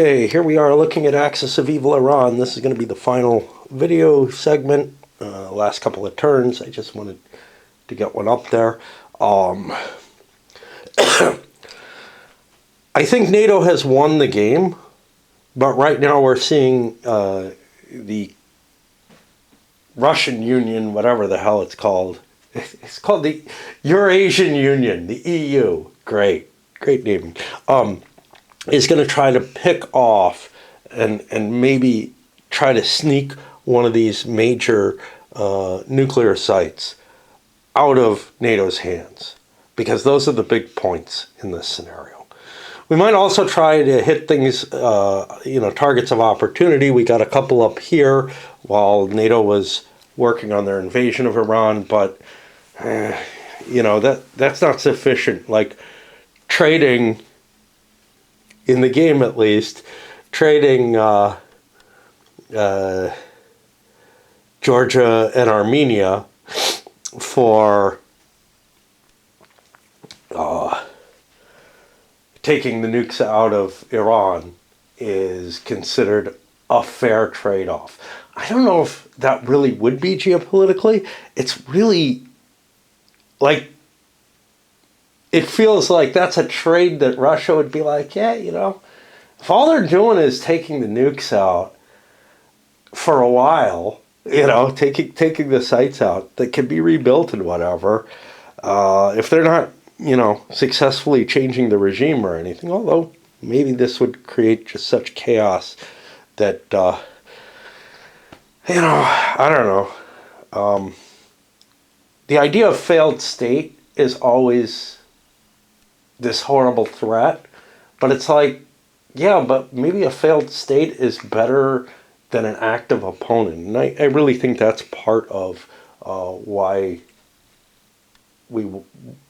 Hey, here we are looking at Axis of Evil Iran. This is going to be the final video segment. Last couple of turns. I just wanted to get one up there. I think NATO has won the game, but right now we're seeing the Russian Union, whatever the hell it's called. It's called the Eurasian Union, the EU. Great naming. Is going to try to pick off and maybe try to sneak one of these major nuclear sites out of NATO's hands, because those are the big points in this scenario. We might also try to hit things, targets of opportunity. We got a couple up here while NATO was working on their invasion of Iran, but that's not sufficient. Like trading, in the game at least, trading Georgia and Armenia for taking the nukes out of Iran is considered a fair trade-off. I don't know if that really would be geopolitically. It's really like, it feels like that's a trade that Russia would be like, yeah, if all they're doing is taking the nukes out for a while, taking the sites out that can be rebuilt and whatever, if they're not, successfully changing the regime or anything, although maybe this would create just such chaos that, I don't know. The idea of failed state is always this horrible threat, but it's like, yeah, but maybe a failed state is better than an active opponent. And I really think that's part of why we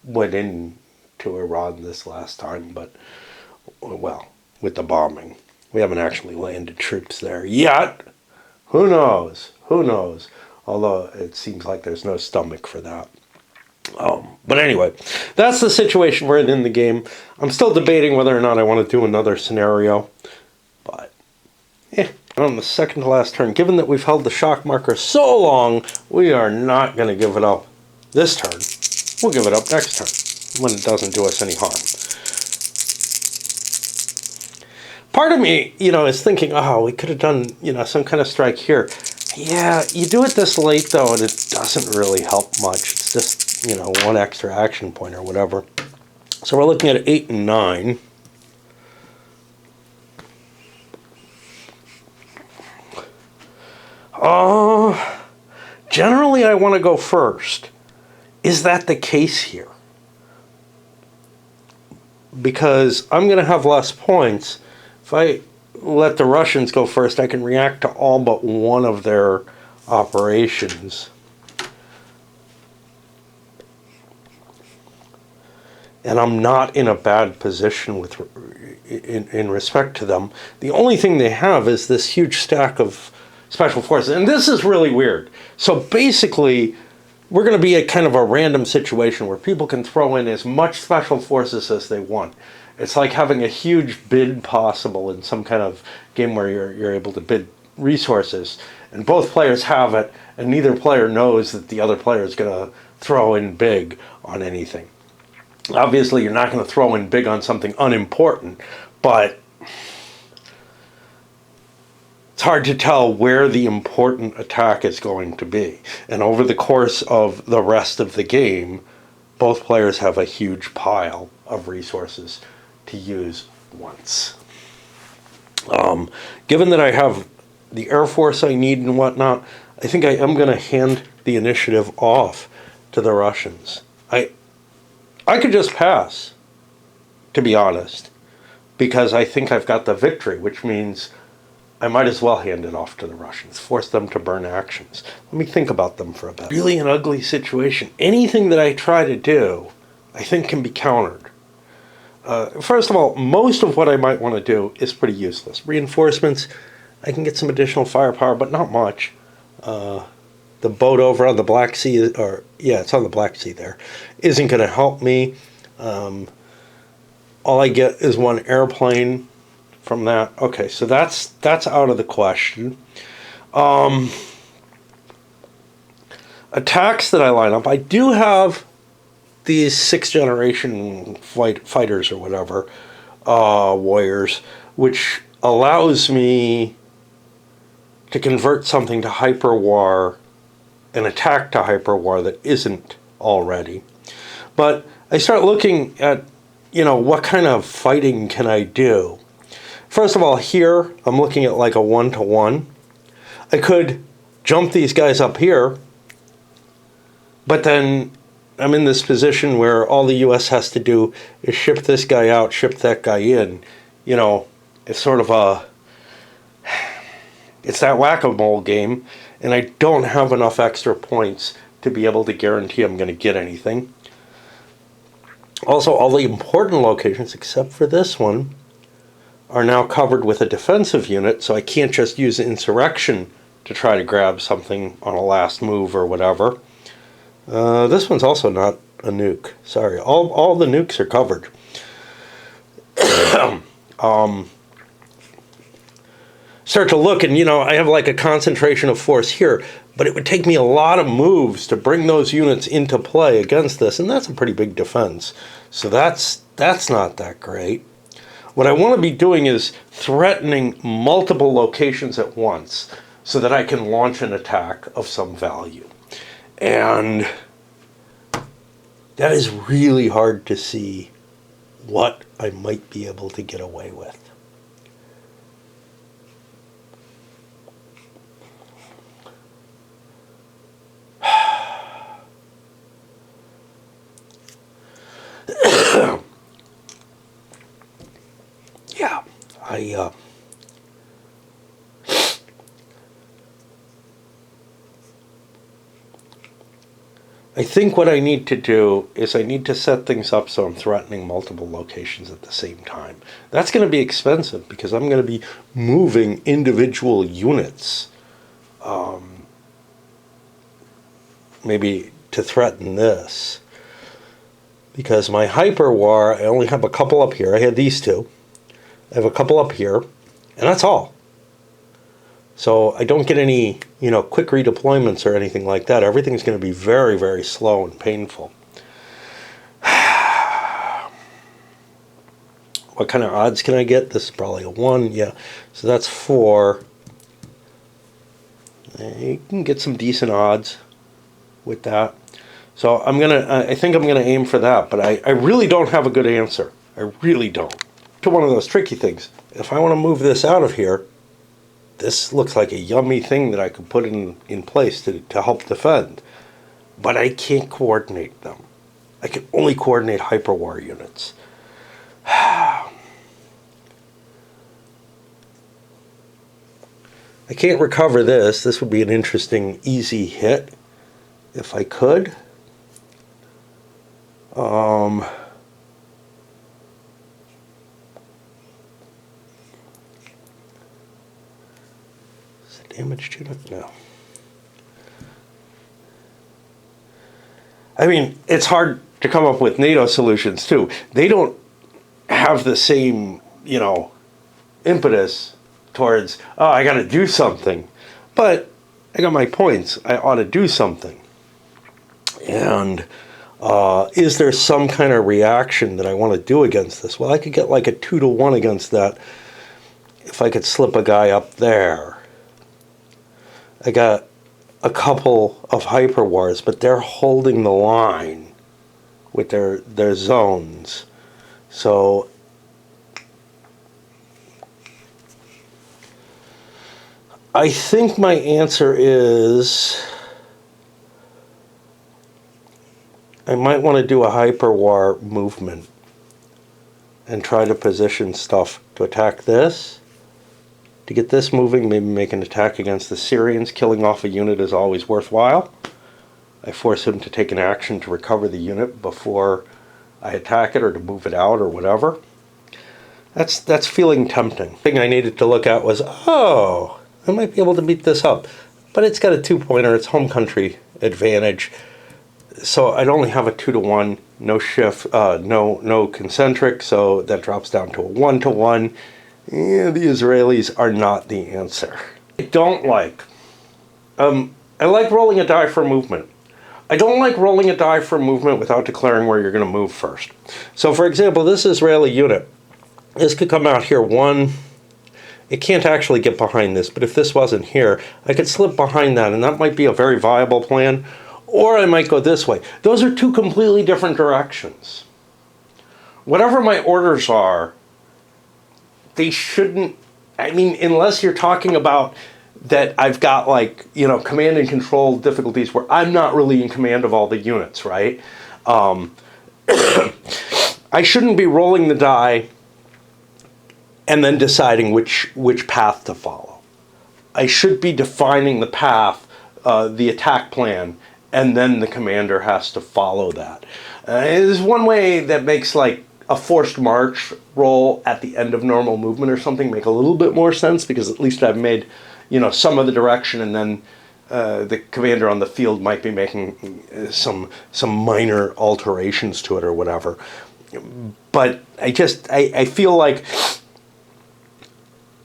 went into Iran this last time, but, well, with the bombing. We haven't actually landed troops there yet. Who knows? Although it seems like there's no stomach for that. But anyway, that's the situation we're in the game. I'm still debating whether or not I want to do another scenario. But, on the second to last turn, given that we've held the shock marker so long, we are not going to give it up this turn. We'll give it up next turn, when it doesn't do us any harm. Part of me, is thinking, we could have done, some kind of strike here. Yeah, you do it this late, though, and it doesn't really help much. It's just, one extra action point or whatever. So we're looking at 8 and 9. Generally, I want to go first. Is that the case here? Because I'm going to have less points. If I let the Russians go first, I can react to all but one of their operations. And I'm not in a bad position in respect to them. The only thing they have is this huge stack of special forces. And this is really weird. So basically, we're going to be at kind of a random situation where people can throw in as much special forces as they want. It's like having a huge bid possible in some kind of game where you're able to bid resources. And both players have it, and neither player knows that the other player is going to throw in big on anything. Obviously, you're not going to throw in big on something unimportant, but it's hard to tell where the important attack is going to be. And over the course of the rest of the game, both players have a huge pile of resources to use once. Given that I have the Air Force I need and whatnot, I think I am going to hand the initiative off to the Russians. I could just pass, to be honest, because I think I've got the victory, which means I might as well hand it off to the Russians, force them to burn actions. Let me think about them for a bit. Really an ugly situation. Anything that I try to do, I think can be countered. First of all, most of what I might want to do is pretty useless. Reinforcements, I can get some additional firepower, but not much. The boat over on the Black Sea, it's on the Black Sea there, isn't going to help me. All I get is one airplane from that. Okay, so that's out of the question. Attacks that I line up, I do have these 6th generation fighters or whatever, warriors, which allows me to convert something to hyperwar and attack to hyperwar that isn't already. But I start looking at, what kind of fighting can I do? First of all, here I'm looking at like a 1-to-1. I could jump these guys up here, but then I'm in this position where all the US has to do is ship this guy out, ship that guy in. It's sort of it's that whack-a-mole game, and I don't have enough extra points to be able to guarantee I'm going to get anything. Also, all the important locations, except for this one, are now covered with a defensive unit, so I can't just use insurrection to try to grab something on a last move or whatever. This one's also not a nuke. Sorry, all the nukes are covered. Start to look, and I have like a concentration of force here, but it would take me a lot of moves to bring those units into play against this, and that's a pretty big defense. So that's not that great. What I want to be doing is threatening multiple locations at once so that I can launch an attack of some value. And that is really hard to see what I might be able to get away with. Yeah, I think what I need to do is I need to set things up so I'm threatening multiple locations at the same time. That's going to be expensive because I'm going to be moving individual units, maybe to threaten this. Because my hyperwar, I only have a couple up here. I have these two. I have a couple up here, and that's all. So I don't get any, quick redeployments or anything like that. Everything's going to be very, very slow and painful. What kind of odds can I get? This is probably a 1, yeah. So that's 4. You can get some decent odds with that. So I think I'm gonna aim for that, but I really don't have a good answer. I really don't. To one of those tricky things. If I want to move this out of here, this looks like a yummy thing that I could put in place to help defend. But I can't coordinate them. I can only coordinate hyperwar units. I can't recover this. This would be an interesting, easy hit if I could. Is it damaged unit? No. I mean, it's hard to come up with NATO solutions too. They don't have the same, impetus towards, I got to do something. But I got my points. I ought to do something. And is there some kind of reaction that I want to do against this? Well, I could get like a 2-to-1 against that if I could slip a guy up there. I got a couple of hyperwars, but they're holding the line with their zones. So I think my answer is I might want to do a hyperwar movement and try to position stuff to attack this. To get this moving, maybe make an attack against the Syrians. Killing off a unit is always worthwhile. I force him to take an action to recover the unit before I attack it or to move it out or whatever. That's feeling tempting. The thing I needed to look at was, I might be able to beat this up. But it's got a 2-pointer, it's home country advantage. So I'd only have a 2-to-1, no shift, no concentric, so that drops down to a 1-to-1. Yeah, the Israelis are not the answer. I don't like. I like rolling a die for movement. I don't like rolling a die for movement without declaring where you're going to move first. So, for example, this Israeli unit, this could come out here one. It can't actually get behind this, but if this wasn't here, I could slip behind that, and that might be a very viable plan. Or I might go this way. Those are two completely different directions. Whatever my orders are, they shouldn't, I mean, unless you're talking about that I've got like, command and control difficulties where I'm not really in command of all the units, right? I shouldn't be rolling the die and then deciding which path to follow. I should be defining the path, the attack plan, and then the commander has to follow that. There's one way that makes like a forced march roll at the end of normal movement or something make a little bit more sense, because at least I've made, some of the direction, and then the commander on the field might be making some minor alterations to it or whatever. But I feel like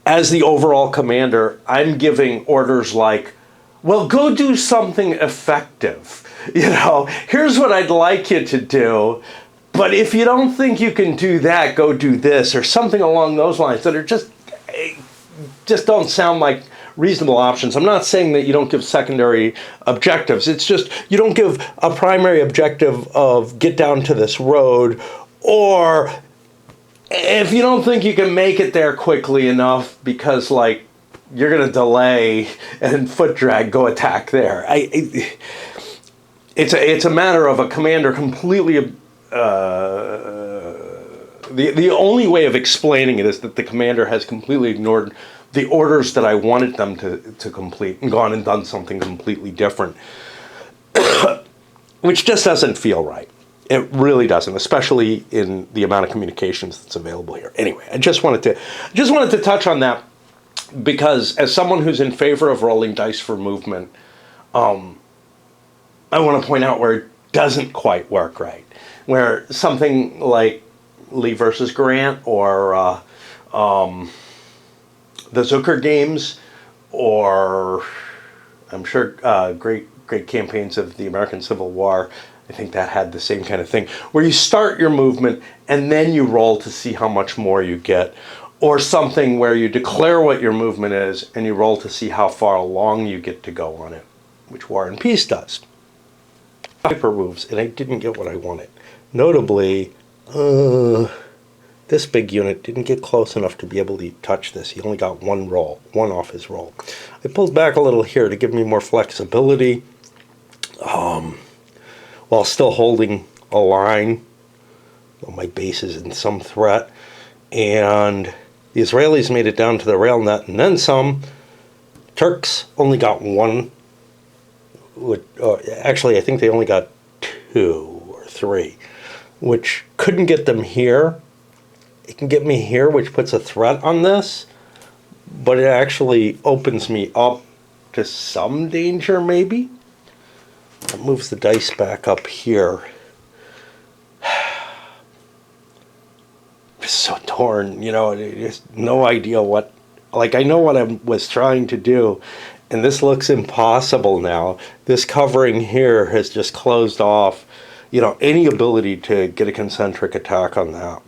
as the overall commander, I'm giving orders like, well, go do something effective. Here's what I'd like you to do, but if you don't think you can do that, go do this, or something along those lines that are just don't sound like reasonable options. I'm not saying that you don't give secondary objectives. It's just you don't give a primary objective of get down to this road, or if you don't think you can make it there quickly enough because like you're going to delay and foot drag, go attack there. It's a matter of a commander completely. The only way of explaining it is that the commander has completely ignored the orders that I wanted them to complete and gone and done something completely different, which just doesn't feel right. It really doesn't, especially in the amount of communications that's available here. Anyway, I just wanted to touch on that, because as someone who's in favor of rolling dice for movement, I want to point out where it doesn't quite work right. Where something like Lee versus Grant, or the Zucker games, or I'm sure great campaigns of the American Civil War, I think that had the same kind of thing, where you start your movement and then you roll to see how much more you get. Or something where you declare what your movement is and you roll to see how far along you get to go on it, which War and Peace does. Hyper moves, and I didn't get what I wanted. Notably, this big unit didn't get close enough to be able to touch this. He only got one off his roll. I pulled back a little here to give me more flexibility, while still holding a line. My base is in some threat, and the Israelis made it down to the rail net and then some. Turks only got one. Actually, I think they only got 2 or 3, which couldn't get them here. It can get me here, which puts a threat on this, but it actually opens me up to some danger, maybe. It moves the dice back up here. So torn, just no idea what, I know what I was trying to do, and this looks impossible now. This covering here has just closed off, any ability to get a concentric attack on that.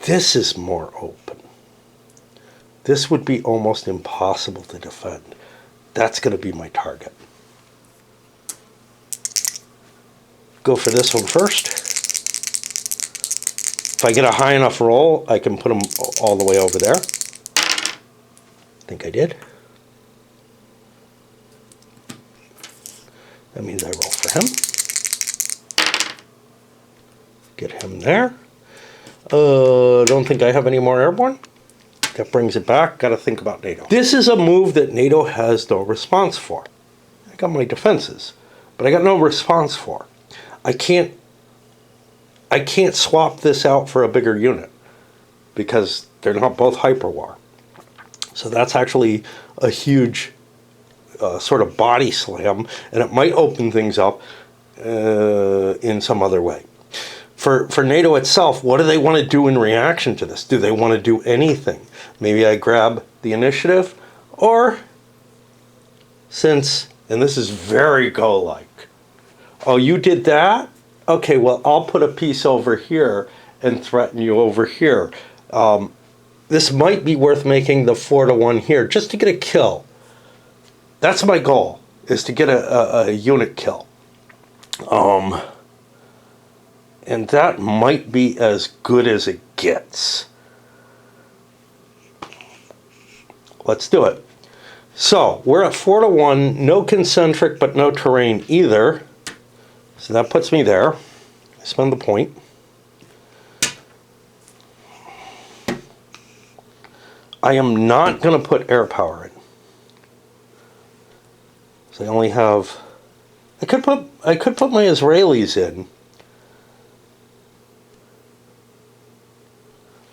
This is more open. This would be almost impossible to defend. That's going to be my target. Go for this one first. If I get a high enough roll, I can put them all the way over there. I think I did. That means I roll for him. Get him there. Don't think I have any more airborne. That brings it back. Got to think about NATO. This is a move that NATO has no response for. I got my defenses, but I got no response for. I can't swap this out for a bigger unit because they're not both hyperwar. So that's actually a huge sort of body slam, and it might open things up in some other way. For NATO itself, what do they want to do in reaction to this? Do they want to do anything? Maybe I grab the initiative, or since, and this is very Go-like, oh, you did that? Okay, well, I'll put a piece over here and threaten you over here. This might be worth making the 4-1 here, just to get a kill. That's my goal, is to get a unit kill. And that might be as good as it gets. Let's do it. So, we're at 4-1, no concentric, but no terrain either. So that puts me there. I spend the point. I am not going to put air power in. So I only have... I could put my Israelis in.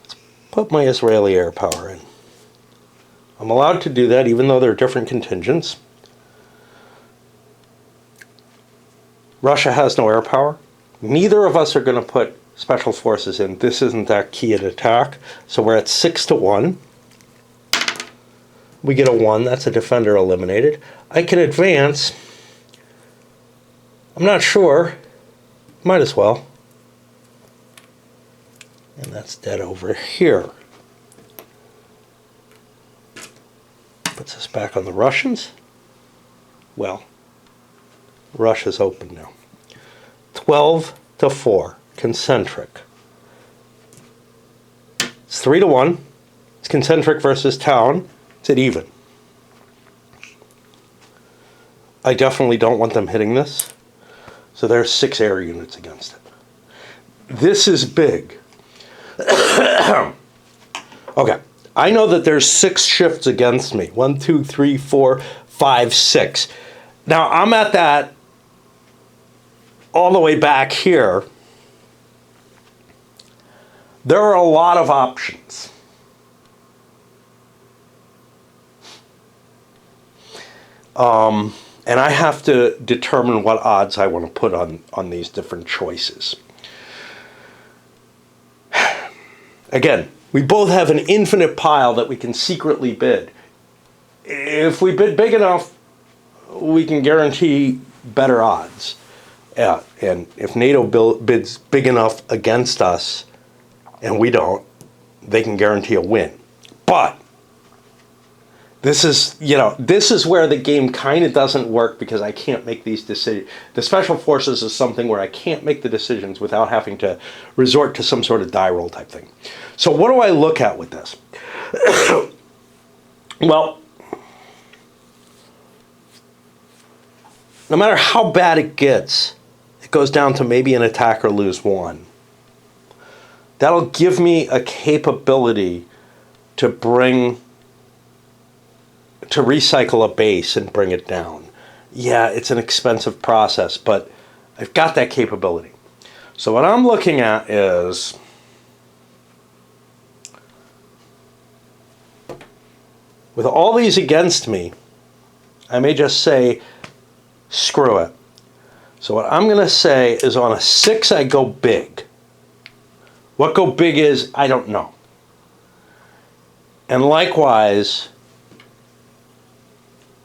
Let's put my Israeli air power in. I'm allowed to do that even though they're different contingents. Russia has no air power. Neither of us are going to put special forces in. This isn't that key at attack. So we're at 6-1. We get a 1. That's a defender eliminated. I can advance. I'm not sure. Might as well. And that's dead over here. Puts us back on the Russians. Well, Russia's open now. 12-4, concentric. It's 3-1. It's concentric versus town. It's at even. I definitely don't want them hitting this. So there's 6 air units against it. This is big. Okay. I know that there's 6 shifts against me. 1, 2, 3, 4, 5, 6. Now, I'm at that all the way back here. There are a lot of options. And I have to determine what odds I want to put on these different choices. Again, we both have an infinite pile that we can secretly bid. If we bid big enough, we can guarantee better odds. And if NATO bids big enough against us, and we don't, they can guarantee a win. But this is where the game kind of doesn't work, because I can't make these decisions. The special forces is something where I can't make the decisions without having to resort to some sort of die roll type thing. So what do I look at with this? Well, no matter how bad it gets, it goes down to maybe an attack or lose 1. That'll give me a capability to recycle a base and bring it down. Yeah, it's an expensive process, but I've got that capability. So what I'm looking at is, with all these against me, I may just say, screw it. So what I'm going to say is, on a 6, I go big. What go big is, I don't know. And likewise,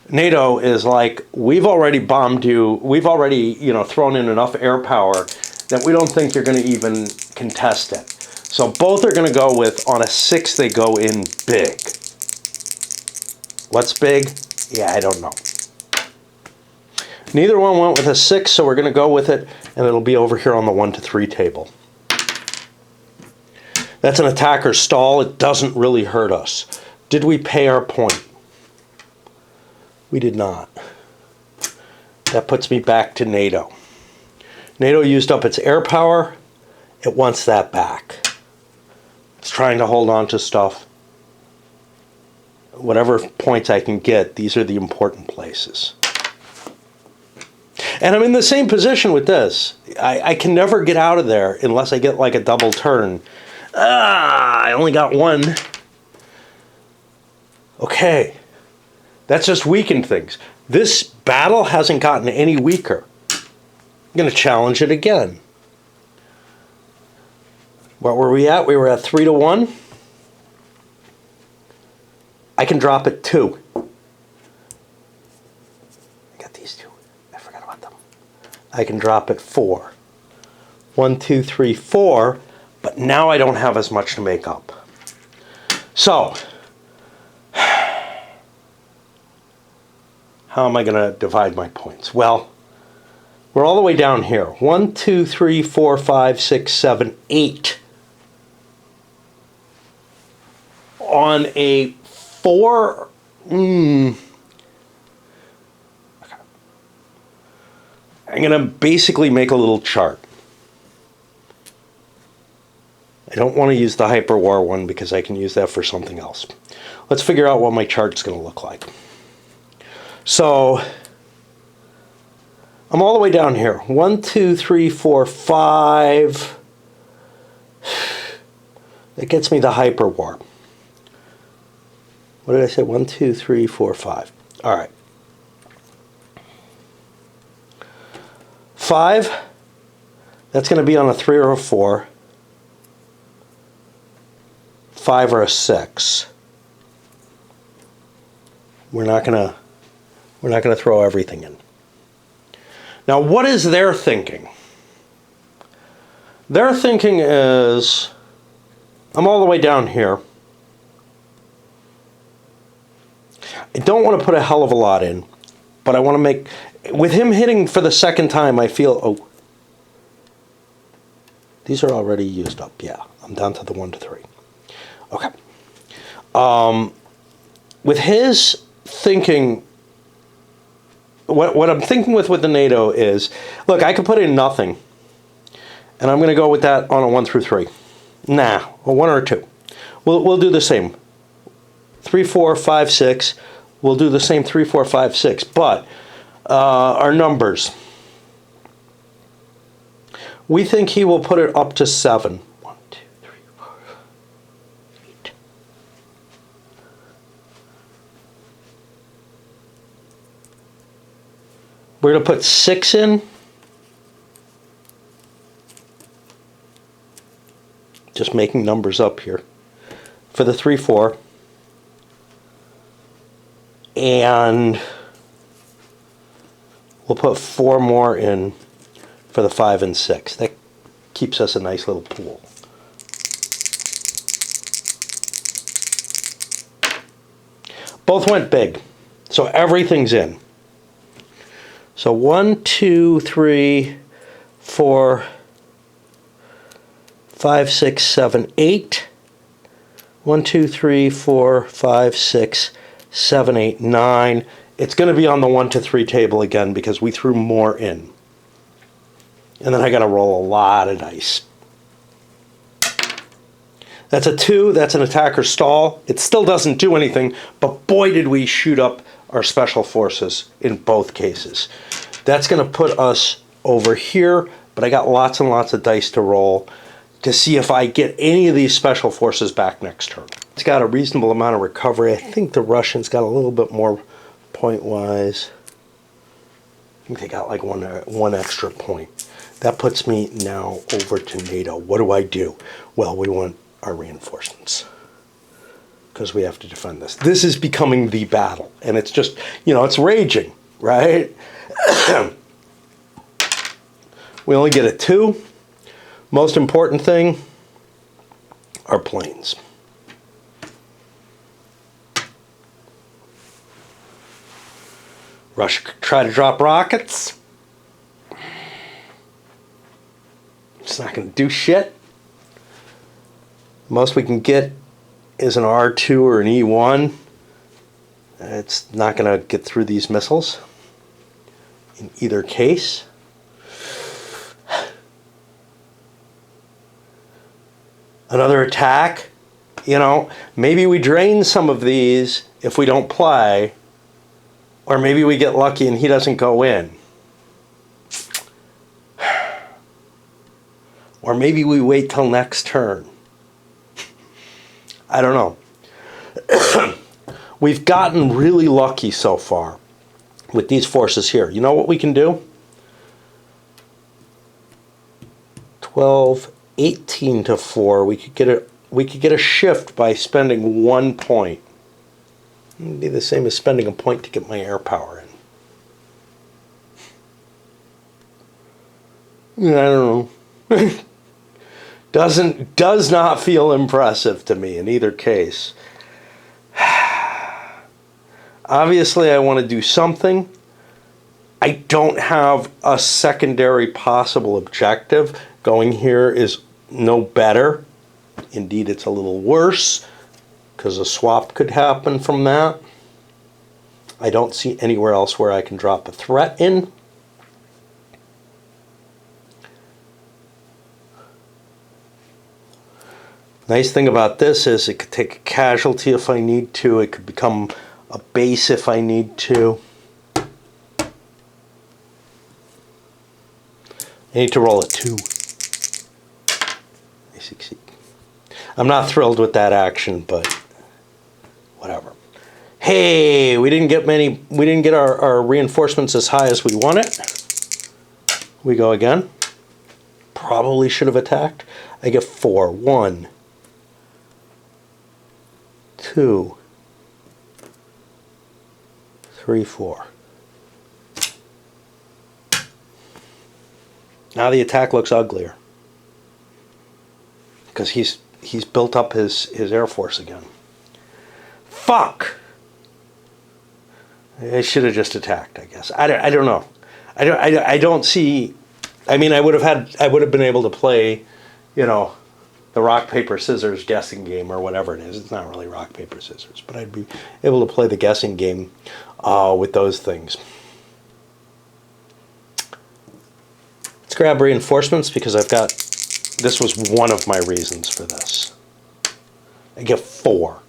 NATO is like, we've already bombed you. We've already, thrown in enough air power that we don't think you're going to even contest it. So both are going to go with, on a 6, they go in big. What's big? Yeah, I don't know. Neither one went with a 6, so we're going to go with it, and it'll be over here on the 1-3 table. That's an attacker stall. It doesn't really hurt us. Did we pay our point? We did not. That puts me back to NATO. NATO used up its air power. It wants that back. It's trying to hold on to stuff. Whatever points I can get, these are the important places. And I'm in the same position with this. I can never get out of there unless I get like a double turn. I only got 1. Okay. That's just weakened things. This battle hasn't gotten any weaker. I'm going to challenge it again. What were we at? We were at 3-1. I can drop it 2. I got these 2. I forgot about them. I can drop it 4. 1, 2, 3, 4. But now I don't have as much to make up. So, how am I going to divide my points? Well, we're all the way down here. 1, 2, 3, 4, 5, 6, 7, 8. On a 4, I'm going to basically make a little chart. I don't want to use the Hyperwar one because I can use that for something else. Let's figure out what my chart's going to look like. So, I'm all the way down here. 1, 2, 3, 4, 5. That gets me the Hyperwar. What did I say? 1, 2, 3, 4, 5. All right. 5. That's going to be on a 3 or a 4. 5 or a 6. We're not going to throw everything in. Now, what is their thinking? Their thinking is, I'm all the way down here. I don't want to put a hell of a lot in, but I want to make, with him hitting for the second time, I feel, oh, these are already used up. Yeah, I'm down to the 1 to 3. Okay. With his thinking, what I'm thinking with the NATO is, look, I could put in nothing, and I'm going to go with that on a 1 through 3. Nah, a 1 or a 2. We'll do the same. 3, 4, 5, 6. We'll do the same 3, 4, 5, 6. But our numbers. We think he will put it up to 7. 1, 2, 3, 4, 8. We're going to put 6 in. Just making numbers up here. For the 3, 4. And we'll put 4 more in for the 5 and 6. That keeps us a nice little pool. Both went big, so everything's in. So 1, 2, 3, 4, 5, 6, 7, 8. 1, 2, 3, 4, 5, 6, 7, 8, 9. It's going to be on the 1 to 3 table again because we threw more in. And then I got to roll a lot of dice. That's a 2. That's an attacker stall. It still doesn't do anything, but boy did we shoot up our special forces in both cases. That's going to put us over here, but I got lots and lots of dice to roll to see if I get any of these special forces back next turn. It's got a reasonable amount of recovery. I think the Russians got a little bit more point-wise. I think they got like one extra point. That puts me now over to NATO. What do I do? Well, we want our reinforcements because we have to defend this. This is becoming the battle, and it's just, it's raging, right? We only get a 2. Most important thing, our planes. Russia could try to drop rockets. It's not going to do shit. Most we can get is an R2 or an E1. It's not going to get through these missiles in either case. Another attack, maybe we drain some of these if we don't play, or maybe we get lucky and he doesn't go in. Or maybe we wait till next turn. I don't know. We've gotten really lucky so far with these forces here. You know what we can do? 12, 18 to 4. We could get a shift by spending 1 point. It'd be the same as spending a point to get my air power in. I don't know. Does not feel impressive to me in either case. Obviously, I want to do something. I don't have a secondary possible objective. Going here is no better. Indeed, it's a little worse, because a swap could happen from that. I don't see anywhere else where I can drop a threat in. Nice thing about this is it could take a casualty if I need to. It could become a base if I need to. I need to roll a 2. I succeed. I'm not thrilled with that action, but whatever. Hey, we didn't get our reinforcements as high as we wanted. We go again. Probably should have attacked. I get 4. 1, 2, 3, 4. Now the attack looks uglier, because he's built up his air force again. Fuck! I should have just attacked, I guess. I don't know. I don't see. I mean, I would have been able to play, the rock paper scissors guessing game or whatever it is. It's not really rock paper scissors, but I'd be able to play the guessing game with those things. Let's grab reinforcements, because this was one of my reasons for this. I get 4.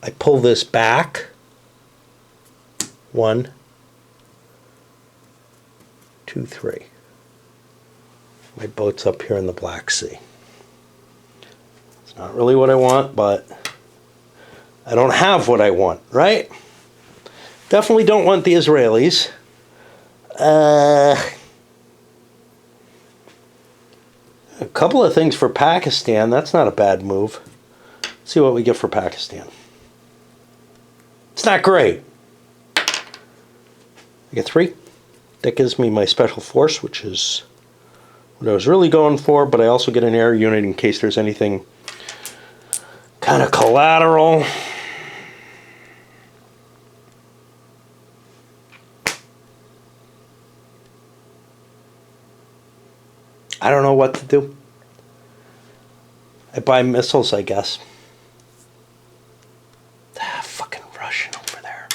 I pull this back. 1, 2, 3. My boat's up here in the Black Sea. It's not really what I want, but I don't have what I want, right? Definitely don't want the Israelis. A couple of things for Pakistan. That's not a bad move. Let's see what we get for Pakistan. It's not great. I get 3. That gives me my special force, which is what I was really going for, but I also get an air unit in case there's anything kind of collateral. I don't know what to do. I buy missiles, I guess. Fucking Russian over there.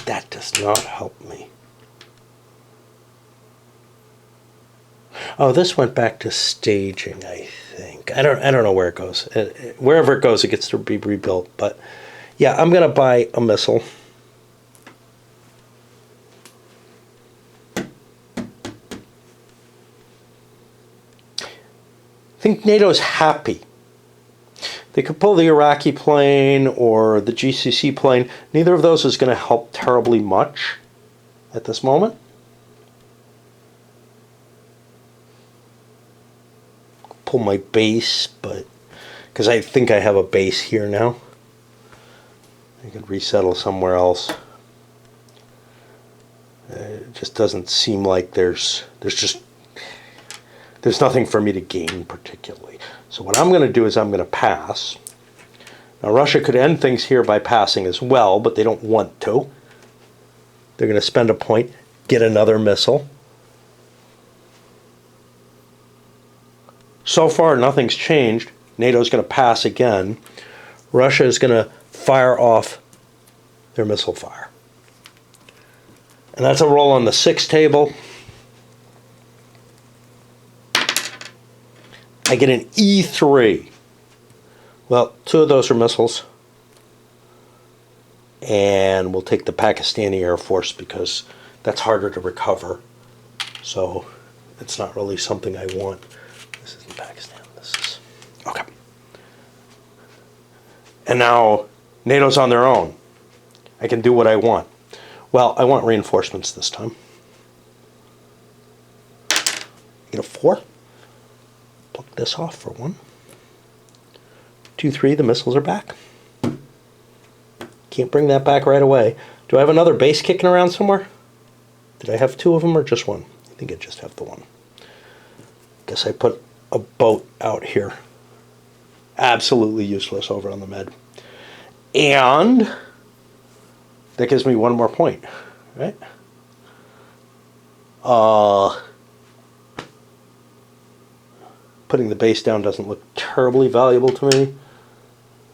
That does not help me. Oh, this went back to staging, I think. I don't know where it goes. Wherever it goes, it gets to be rebuilt. But yeah, I'm gonna buy a missile. I think NATO's happy. They could pull the Iraqi plane or the GCC plane. Neither of those is going to help terribly much at this moment. Pull my base, but because I think I have a base here now. I could resettle somewhere else. It just doesn't seem like there's nothing for me to gain particularly. So what I'm going to do is I'm going to pass. Now Russia could end things here by passing as well, but they don't want to. They're going to spend a point, get another missile. So far, nothing's changed. NATO's going to pass again. Russia is going to fire off their missile fire. And that's a roll on the 6 table. I get an E3. Well, 2 of those are missiles. And we'll take the Pakistani Air Force because that's harder to recover. So it's not really something I want. This isn't Pakistan. This is... Okay. And now NATO's on their own. I can do what I want. Well, I want reinforcements this time. Get a 4. this off for 1. 2, 3, the missiles are back. Can't bring that back right away. Do I have another base kicking around somewhere? Did I have 2 of them or just 1? I think I just have the 1. Guess I put a boat out here. Absolutely useless over on the med. And that gives me 1 more point, right? Putting the base down doesn't look terribly valuable to me.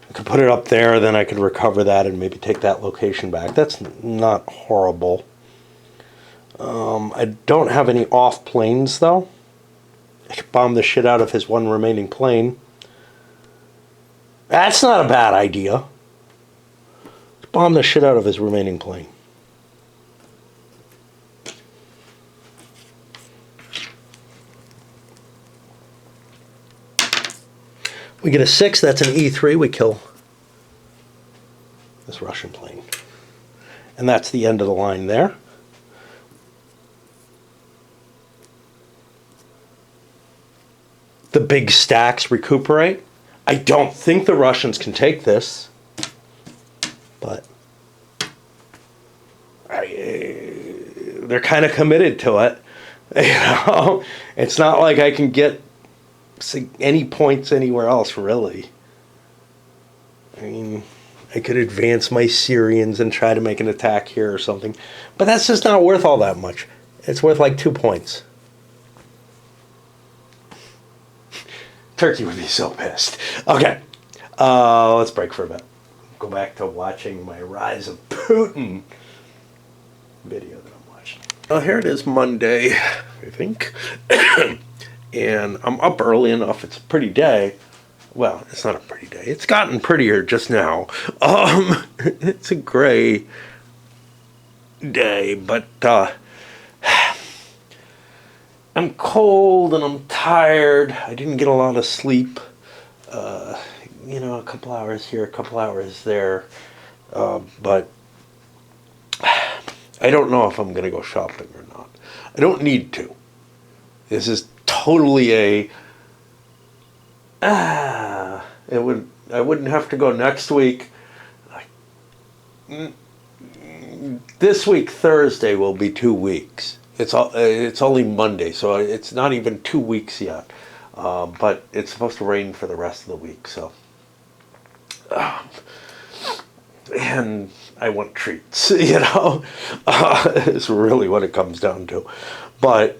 I could put it up there, then I could recover that and maybe take that location back. That's not horrible. I don't have any off planes, though. I could bomb the shit out of his 1 remaining plane. That's not a bad idea. Let's bomb the shit out of his remaining plane. We get a 6, that's an E3, we kill this Russian plane. And that's the end of the line there. The big stacks recuperate. I don't think the Russians can take this, but they're kind of committed to it. You know, it's not like I can get any points anywhere else, really. I mean, I could advance my Syrians and try to make an attack here or something, but that's just not worth all that much. It's worth like 2 points. Turkey would be so pissed. Okay, let's break for a bit. Go back to watching my Rise of Putin video that I'm watching. Well, here it is, Monday, I think. And I'm up early enough. It's a pretty day. Well, it's not a pretty day. It's gotten prettier just now. It's a gray day, but I'm cold and I'm tired. I didn't get a lot of sleep. You know, a couple hours here, a couple hours there. But I don't know if I'm going to go shopping or not. I don't need to. This is totally I wouldn't have to go next week. This week, Thursday, will be 2 weeks. It's only Monday, so it's not even 2 weeks yet. But it's supposed to rain for the rest of the week, so. And I want treats, you know. It's really what it comes down to. But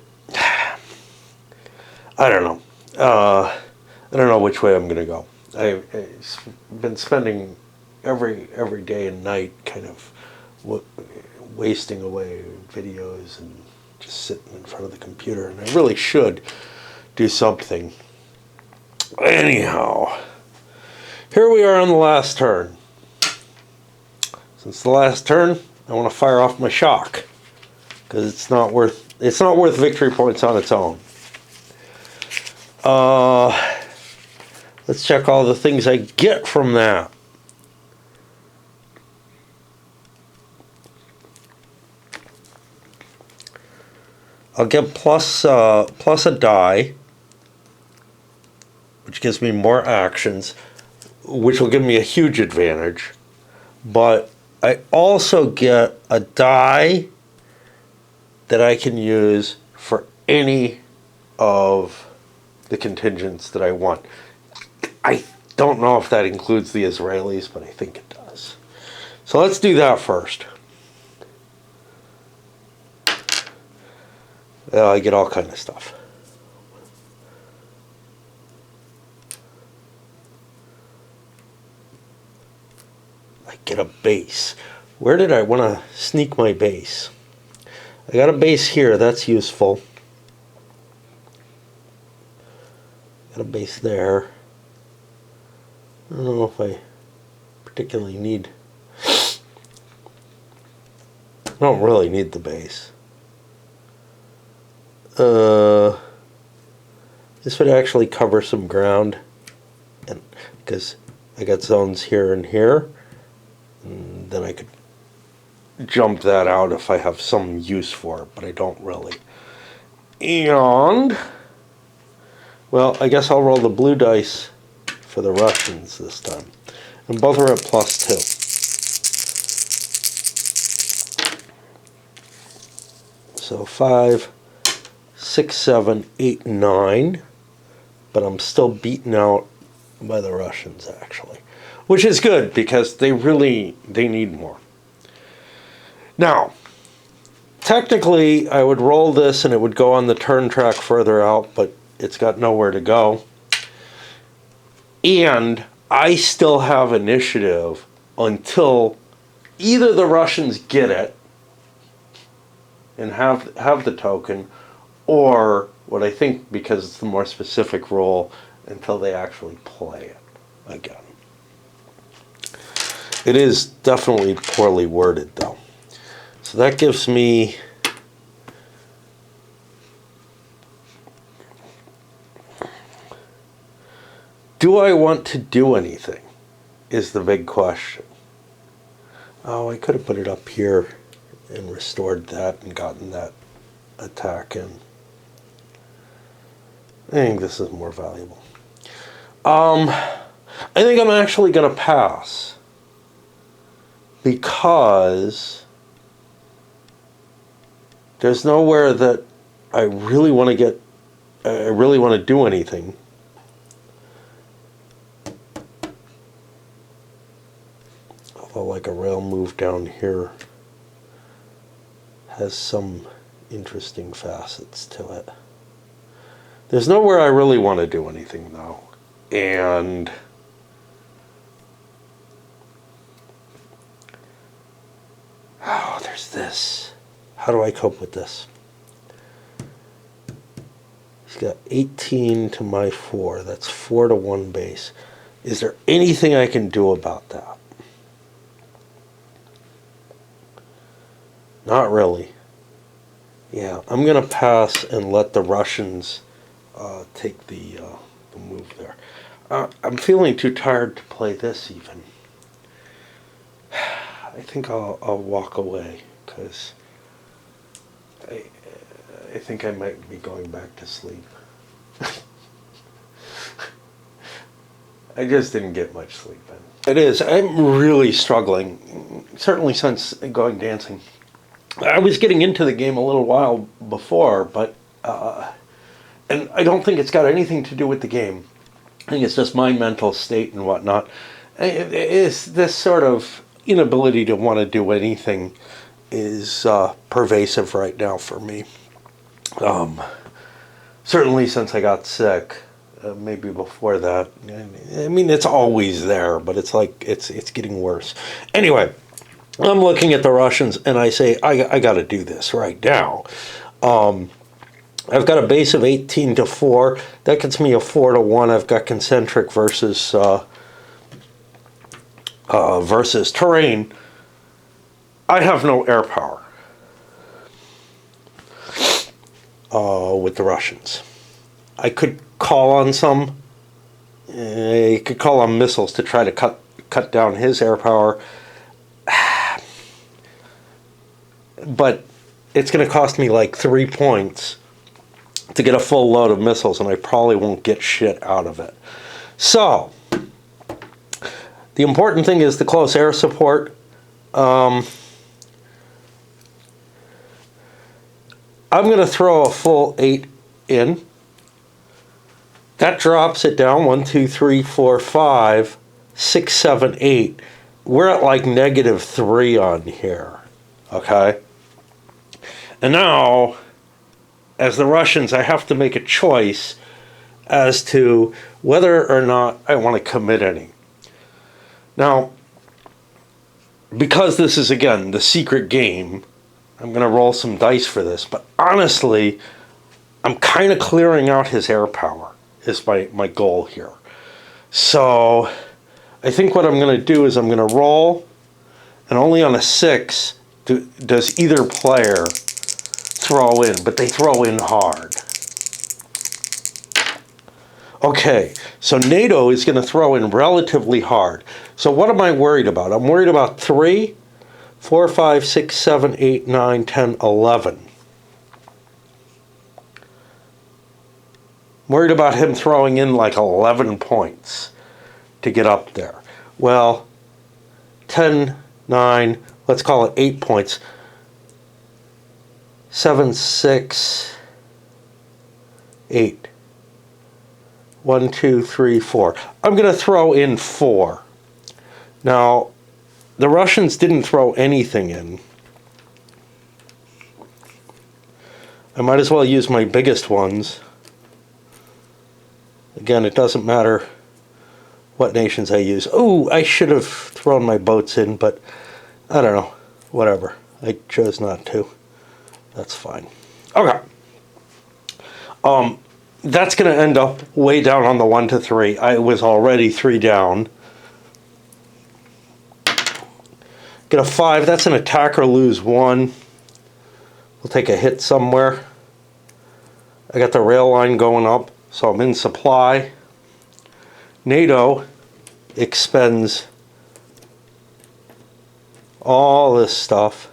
I don't know. I don't know which way I'm going to go. I've been spending every day and night kind of wasting away videos and just sitting in front of the computer, and I really should do something. Anyhow, here we are on the last turn. Since the last turn, I want to fire off my shock because it's not worth victory points on its own. Let's check all the things I get from that. I'll get plus a die, which gives me more actions, which will give me a huge advantage. But I also get a die that I can use for any of the contingents that I want. I don't know if that includes the Israelis, but I think it does. So let's do that first. I get all kind of stuff. I get a base. Where did I want to sneak my base? I got a base here. That's useful. Got a base there. I don't know if I particularly need. I don't really need the base. This would actually cover some ground, and because I got zones here and here, and then I could jump that out if I have some use for it, but I don't really. And Well, I guess I'll roll the blue dice for the Russians this time. And both are at +2. So 5, 6, 7, 8, 9. But I'm still beaten out by the Russians, actually. Which is good, because they need more. Now, technically, I would roll this and it would go on the turn track further out, but it's got nowhere to go. And I still have initiative until either the Russians get it and have the token, or what I think, because it's the more specific role, until they actually play it again. It is definitely poorly worded, though. So that gives me do I want to do anything is the big question. Oh, I could have put it up here and restored that and gotten that attack in. I think this is more valuable. I think I'm actually going to pass, because there's nowhere that I really want to do anything. Although, like, a rail move down here has some interesting facets to it. There's nowhere I really want to do anything, though. And oh, there's this. How do I cope with this? He's got 18 to my 4. That's 4 to 1 base. Is there anything I can do about that? Not really. Yeah, I'm going to pass and let the Russians take the move there. I'm feeling too tired to play this even. I think I'll walk away, because I think I might be going back to sleep. I just didn't get much sleep in. It is. I'm really struggling, certainly since going dancing. I was getting into the game a little while before, but and I don't think it's got anything to do with the game. I think it's just my mental state and whatnot. It's this sort of inability to want to do anything is pervasive right now for me. Certainly since I got sick, maybe before that. I mean, it's always there, but it's like it's getting worse. Anyway, I'm looking at the Russians and I say, I got to do this right now. I've got a base of 18 to 4. That gets me a 4 to 1. I've got concentric versus terrain. I have no air power with the Russians. I could call on some. You could call on missiles to try to cut down his air power. But it's going to cost me like 3 points to get a full load of missiles, and I probably won't get shit out of it. So, the important thing is the close air support. I'm going to throw a full 8 in. That drops it down 1, 2, 3, 4, 5, 6, 7, 8. We're at like -3 on here. Okay? And now, as the Russians, I have to make a choice as to whether or not I want to commit any. Now, because this is, again, the secret game, I'm going to roll some dice for this, but honestly, I'm kind of clearing out his air power is my goal here. So, I think what I'm going to do is I'm going to roll, and only on a 6 does either player throw in, but they throw in hard. Okay, so NATO is going to throw in relatively hard. So what am I worried about? I'm worried about 3, 4, 5, 6, 7, 8, 9, 10, 11. I'm worried about him throwing in like 11 points to get up there. Well, 10, 9, let's call it 8 points. 7, 6, 8. 1, 2, 3, 4. I'm going to throw in 4. Now, the Russians didn't throw anything in. I might as well use my biggest ones. Again, it doesn't matter what nations I use. Oh, I should have thrown my boats in, but I don't know. Whatever. I chose not to. That's fine. Okay. That's going to end up way down on the 1 to 3. I was already 3 down. Get a 5. That's an attack or lose 1. We'll take a hit somewhere. I got the rail line going up, so I'm in supply. NATO expends all this stuff.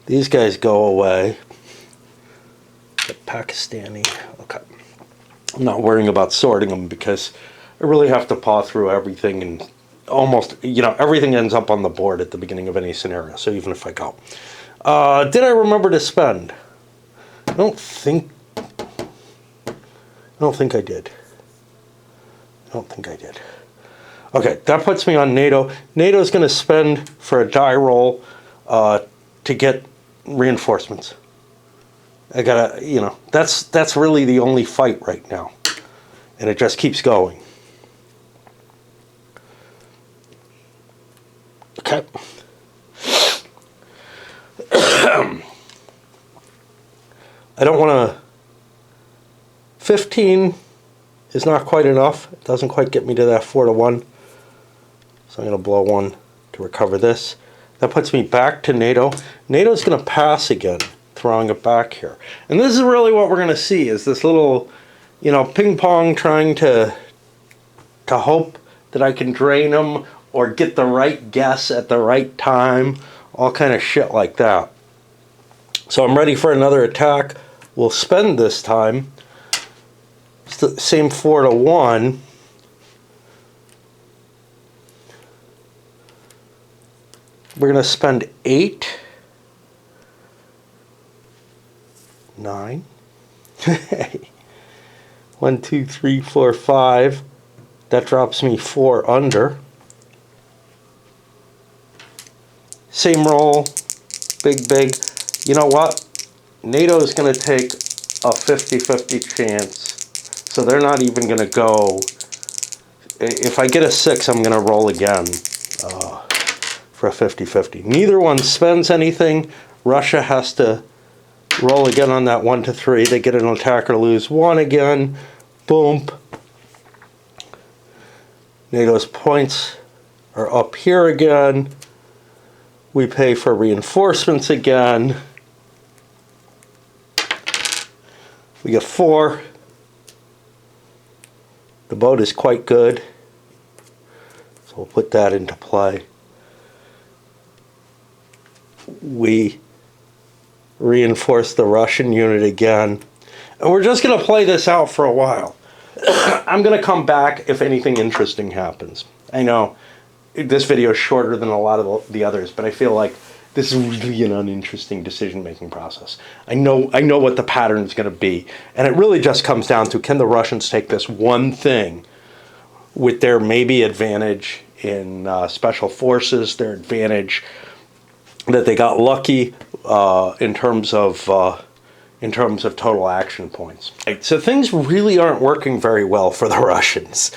These guys go away. The Pakistani. Okay. I'm not worrying about sorting them because I really have to paw through everything, and almost, everything ends up on the board at the beginning of any scenario, so even if I go. Did I remember to spend? I don't think I did. Okay, that puts me on NATO. NATO's going to spend for a die roll to get reinforcements. I gotta, that's really the only fight right now. And it just keeps going. Okay. I don't want to... 15 is not quite enough. It doesn't quite get me to that 4 to 1. So I'm going to blow 1 to recover this. That puts me back to NATO. NATO's going to pass again, throwing it back here. And this is really what we're going to see, is this little, ping pong trying to hope that I can drain them or get the right guess at the right time, all kind of shit like that. So I'm ready for another attack. We'll spend this time. It's the same 4 to 1. We're going to spend 8, 9, 1, 2, 3, 4, 5. That drops me 4 under. Same roll, big. You know what? NATO is going to take a 50-50 chance. So they're not even going to go. If I get a 6, I'm going to roll again for a 50-50. Neither one spends anything. Russia has to roll again on that 1 to 3. They get an attack or lose 1 again. Boom. NATO's points are up here again. We pay for reinforcements again. We get 4. The boat is quite good. So we'll put that into play. We reinforce the Russian unit again. And we're just going to play this out for a while. I'm going to come back if anything interesting happens. I know this video is shorter than a lot of the others, but I feel like this is really an uninteresting decision-making process. I know what the pattern is going to be, and it really just comes down to, can the Russians take this one thing with their maybe advantage in special forces, their advantage that they got lucky in terms of total action points. Right, so things really aren't working very well for the Russians.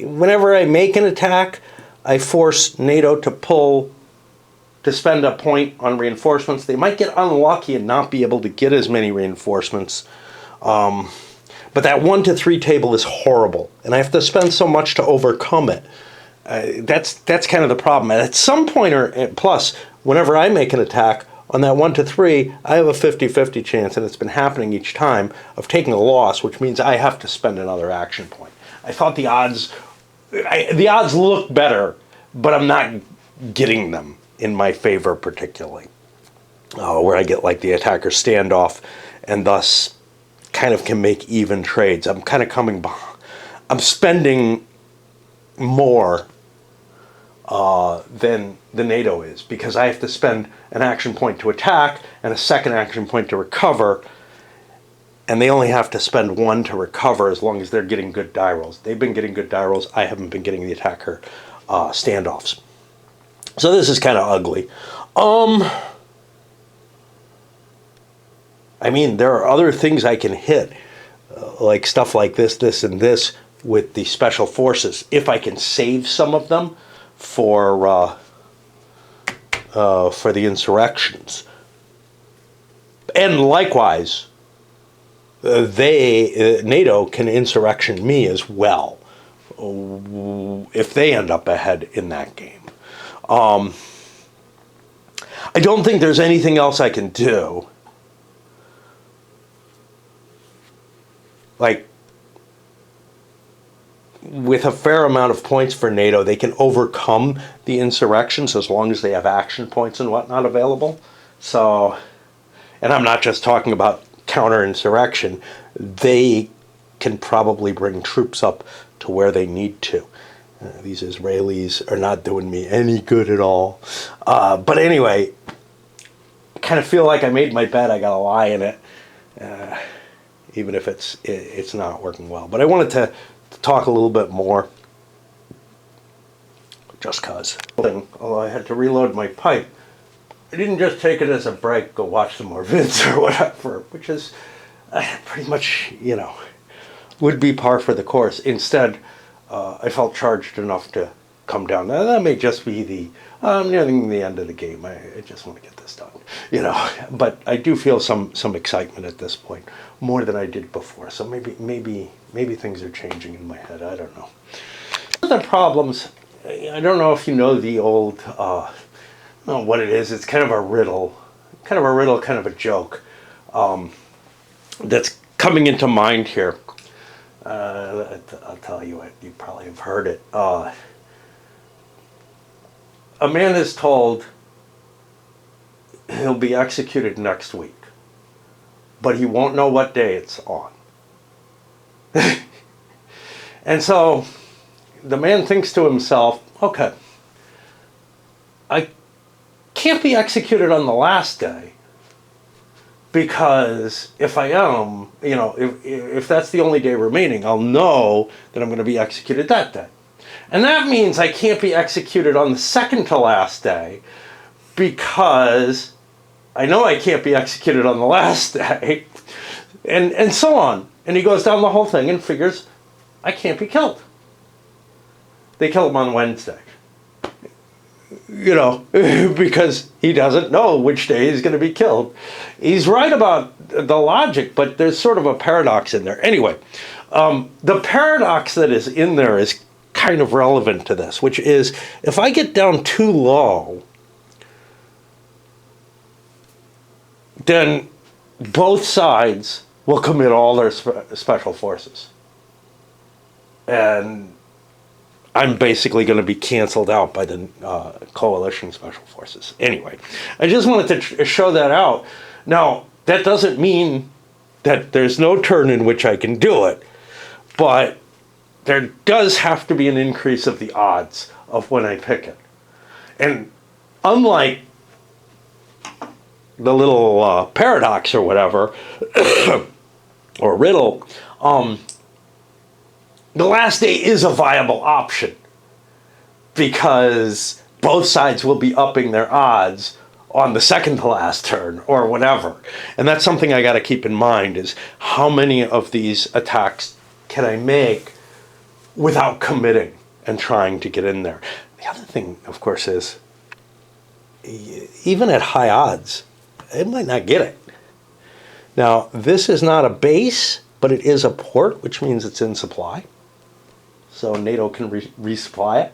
Whenever I make an attack, I force NATO to spend a point on reinforcements. They might get unlucky and not be able to get as many reinforcements. But that 1 to 3 table is horrible, and I have to spend so much to overcome it. That's kind of the problem. And at some point, plus, whenever I make an attack on that 1 to 3, I have a 50-50 chance, and it's been happening each time, of taking a loss, which means I have to spend another action point. I thought the odds look better, but I'm not getting them in my favor particularly. Where I get like the attacker standoff, and thus kind of can make even trades. I'm kind of coming behind. I'm spending more than the NATO is, because I have to spend an action point to attack and a second action point to recover, and they only have to spend one to recover as long as they're getting good die rolls. They've been getting good die rolls. I haven't been getting the attacker standoffs. So this is kind of ugly. I mean, there are other things I can hit, like stuff like this, and this with the special forces. If I can save some of them for the insurrections, and likewise, NATO can insurrection me as well if they end up ahead in that game. I don't think there's anything else I can do. Like, with a fair amount of points for NATO, they can overcome the insurrections as long as they have action points and whatnot available. So, and I'm not just talking about counter-insurrection. They can probably bring troops up to where they need to. These Israelis are not doing me any good at all. But anyway, I kind of feel like I made my bed. I got to lie in it. Even if it's not working well. But I wanted to talk a little bit more, just cause. Although I had to reload my pipe, I didn't just take it as a break, go watch some more vids or whatever, which is pretty much, would be par for the course. Instead, I felt charged enough to come down. Now, that may just be nearing the end of the game. I just want to get this done, But I do feel some excitement at this point, more than I did before. So maybe things are changing in my head. I don't know. The problems. I don't know if you know the old. I don't know what it is. It's kind of a riddle, kind of a joke. That's coming into mind here. I'll tell you what. You probably have heard it. A man is told he'll be executed next week, but he won't know what day it's on. And so the man thinks to himself, okay, I can't be executed on the last day, because if I am, if that's the only day remaining, I'll know that I'm going to be executed that day. And that means I can't be executed on the second to last day, because I know I can't be executed on the last day, and so on. And he goes down the whole thing and figures, I can't be killed. They kill him on Wednesday. Because he doesn't know which day he's going to be killed. He's right about the logic, but there's sort of a paradox in there. Anyway, the paradox that is in there is kind of relevant to this, which is, if I get down too low, then both sides will commit all their special forces. And I'm basically going to be canceled out by the coalition special forces. Anyway, I just wanted to show that out. Now, that doesn't mean that there's no turn in which I can do it, but there does have to be an increase of the odds of when I pick it. And unlike the little paradox or whatever, or riddle, the last day is a viable option, because both sides will be upping their odds on the second to last turn or whatever. And that's something I got to keep in mind, is how many of these attacks can I make without committing and trying to get in there. The other thing, of course, is even at high odds, it might not get it. Now, this is not a base, but it is a port, which means it's in supply. So NATO can resupply it,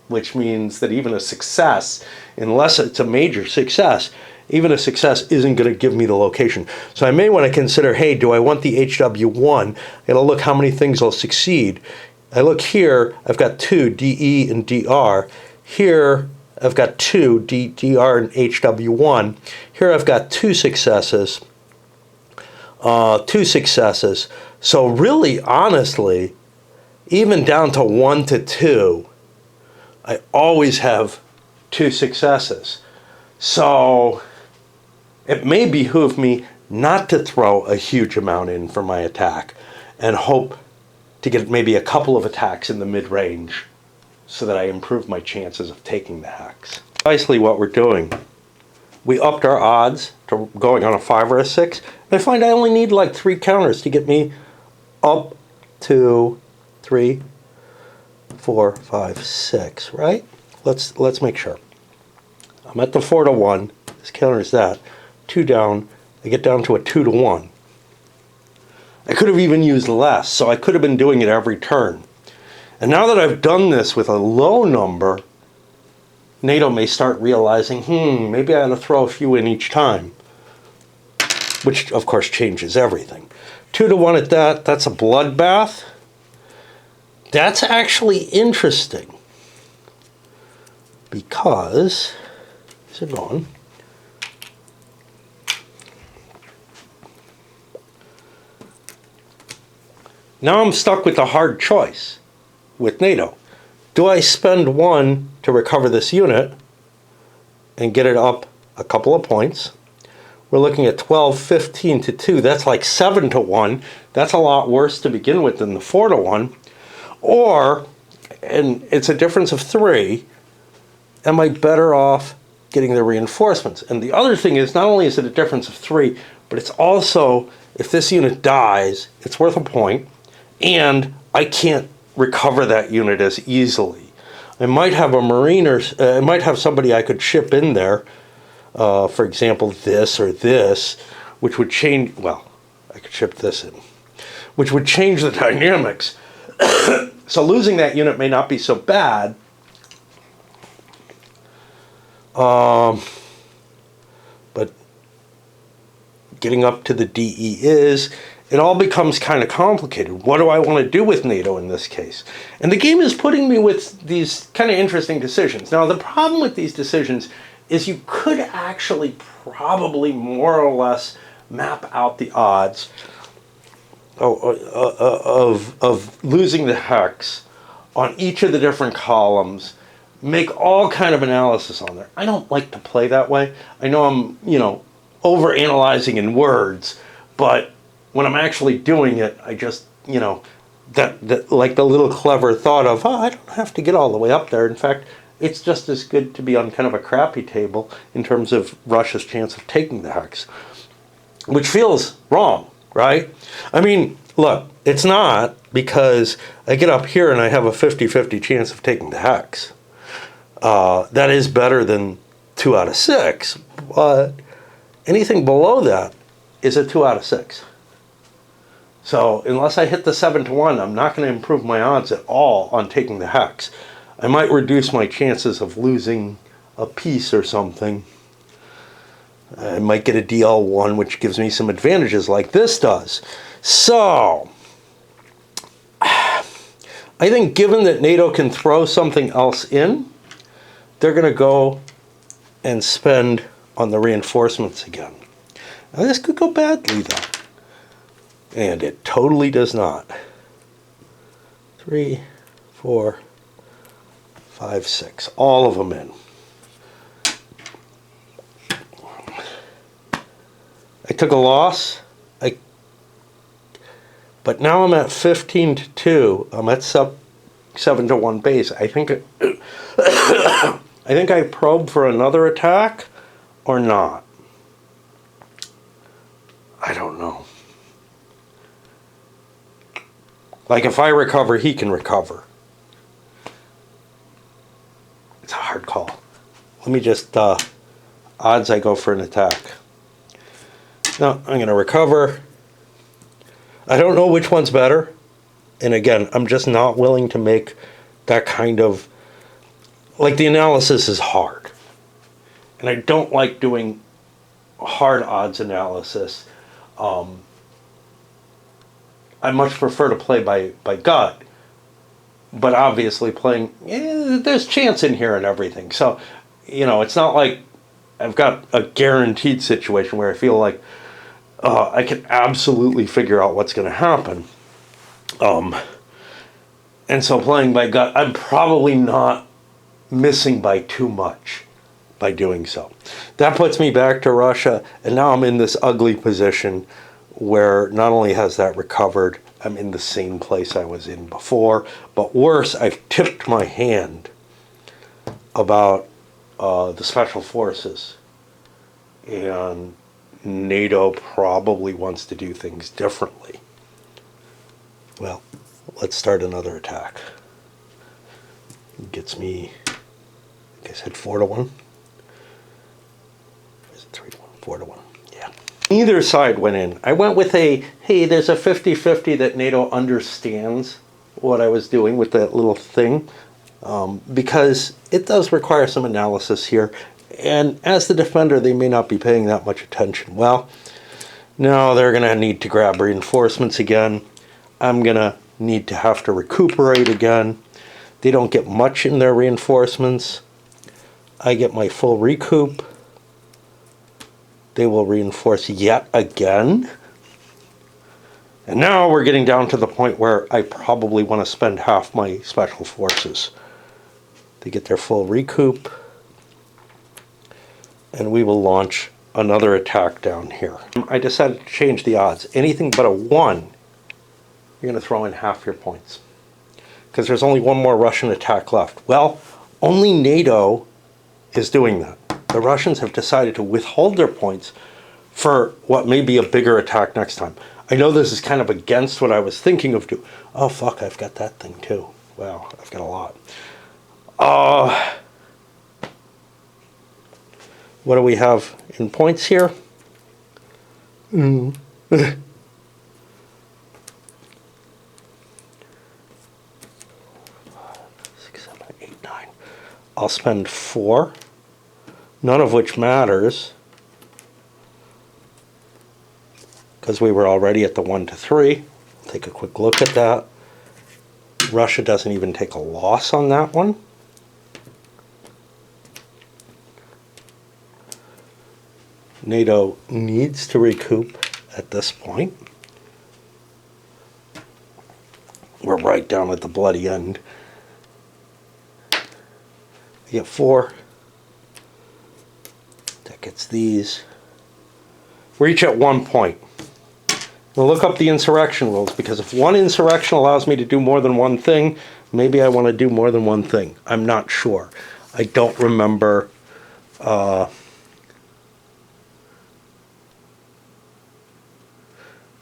which means that even a success, unless it's a major success, even a success isn't going to give me the location. So I may want to consider, hey, do I want the HW1? I got to look how many things will succeed. I look here, I've got 2, DE and DR. Here, I've got 2, DR and HW1. Here, I've got 2 successes. 2 successes. So really, honestly, even down to 1 to 2, I always have 2 successes. So it may behoove me not to throw a huge amount in for my attack and hope to get maybe a couple of attacks in the mid-range so that I improve my chances of taking the hex. Precisely what we're doing. We upped our odds to going on a 5 or a 6. I find I only need like 3 counters to get me up to 3, 4, 5, 6, right? Let's make sure. I'm at the 4 to 1. This counters that. 2 down. I get down to a 2 to 1. I could have even used less, so I could have been doing it every turn. And now that I've done this with a low number, NATO may start realizing, maybe I ought to throw a few in each time. Which, of course, changes everything. 2 to 1 at that, that's a bloodbath. That's actually interesting. Because, is it gone? Now I'm stuck with a hard choice with NATO. Do I spend 1 to recover this unit and get it up a couple of points? We're looking at 12, 15 to 2. That's like 7 to 1. That's a lot worse to begin with than the 4 to 1. Or, and it's a difference of 3, am I better off getting the reinforcements? And the other thing is, not only is it a difference of 3, but it's also, if this unit dies, it's worth a point, and I can't recover that unit as easily. I might have a Marine, or I might have somebody I could ship in there, for example, this or this, which would change, well, I could ship this in, which would change the dynamics. So losing that unit may not be so bad. But getting up to the DE is, it all becomes kind of complicated. What do I want to do with NATO in this case? And the game is putting me with these kind of interesting decisions. Now, the problem with these decisions is you could actually probably more or less map out the odds of losing the hex on each of the different columns, make all kind of analysis on there. I don't like to play that way. I know I'm, over analyzing in words, but when I'm actually doing it, I just, that like the little clever thought of, I don't have to get all the way up there. In fact, it's just as good to be on kind of a crappy table in terms of Russia's chance of taking the hex, which feels wrong, right? I mean, look, it's not, because I get up here and I have a 50-50 chance of taking the hex. That is better than 2 out of 6, but anything below that is a 2 out of 6. So unless I hit the 7 to 1, I'm not going to improve my odds at all on taking the hex. I might reduce my chances of losing a piece or something. I might get a DL1, which gives me some advantages like this does. So, I think given that NATO can throw something else in, they're going to go and spend on the reinforcements again. Now this could go badly though. And it totally does not. 3, 4, 5, 6. All of them in. I took a loss. But now I'm at 15 to 2. I'm at 7 to 1 base. I think I probe for another attack or not. I don't know. Like if I recover, he can recover. It's a hard call. Let me just, odds I go for an attack. No, I'm going to recover. I don't know which one's better. And again, I'm just not willing to make that kind of, like the analysis is hard. And I don't like doing hard odds analysis. I much prefer to play by gut. But obviously playing, there's chance in here and everything. So, it's not like I've got a guaranteed situation where I feel like I can absolutely figure out what's going to happen. And so playing by gut, I'm probably not missing by too much by doing so. That puts me back to Russia, and now I'm in this ugly position where not only has that recovered, I'm in the same place I was in before, but worse, I've tipped my hand about the special forces, and NATO probably wants to do things differently. Well, let's start another attack. It gets me, I guess, at 4-1. Is it 3-1? 4-1. Yeah. Neither side went in. I went with hey, there's a 50-50 that NATO understands what I was doing with that little thing, because it does require some analysis here. And as the defender, they may not be paying that much attention. Well, now they're going to need to grab reinforcements again. I'm going to need to have to recuperate again. They don't get much in their reinforcements. I get my full recoup. They will reinforce yet again. And now we're getting down to the point where I probably want to spend half my special forces. They get their full recoup. And we will launch another attack down here. I decided to change the odds. Anything but a 1, you're going to throw in half your points, because there's only one more Russian attack left. Well, only NATO is doing that. The Russians have decided to withhold their points for what may be a bigger attack next time. I know this is kind of against what I was thinking of doing. Oh, fuck, I've got that thing too. Wow, I've got a lot. What do we have in points here? 6, 7, 8, 9. I'll spend 4, none of which matters, because we were already at the 1 to 3. Take a quick look at that. Russia doesn't even take a loss on that one. NATO needs to recoup at this point. We're right down at the bloody end. We get 4. That gets these. We're each at 1 point. We'll look up the insurrection rules, because if one insurrection allows me to do more than one thing, maybe I want to do more than one thing. I'm not sure. I don't remember.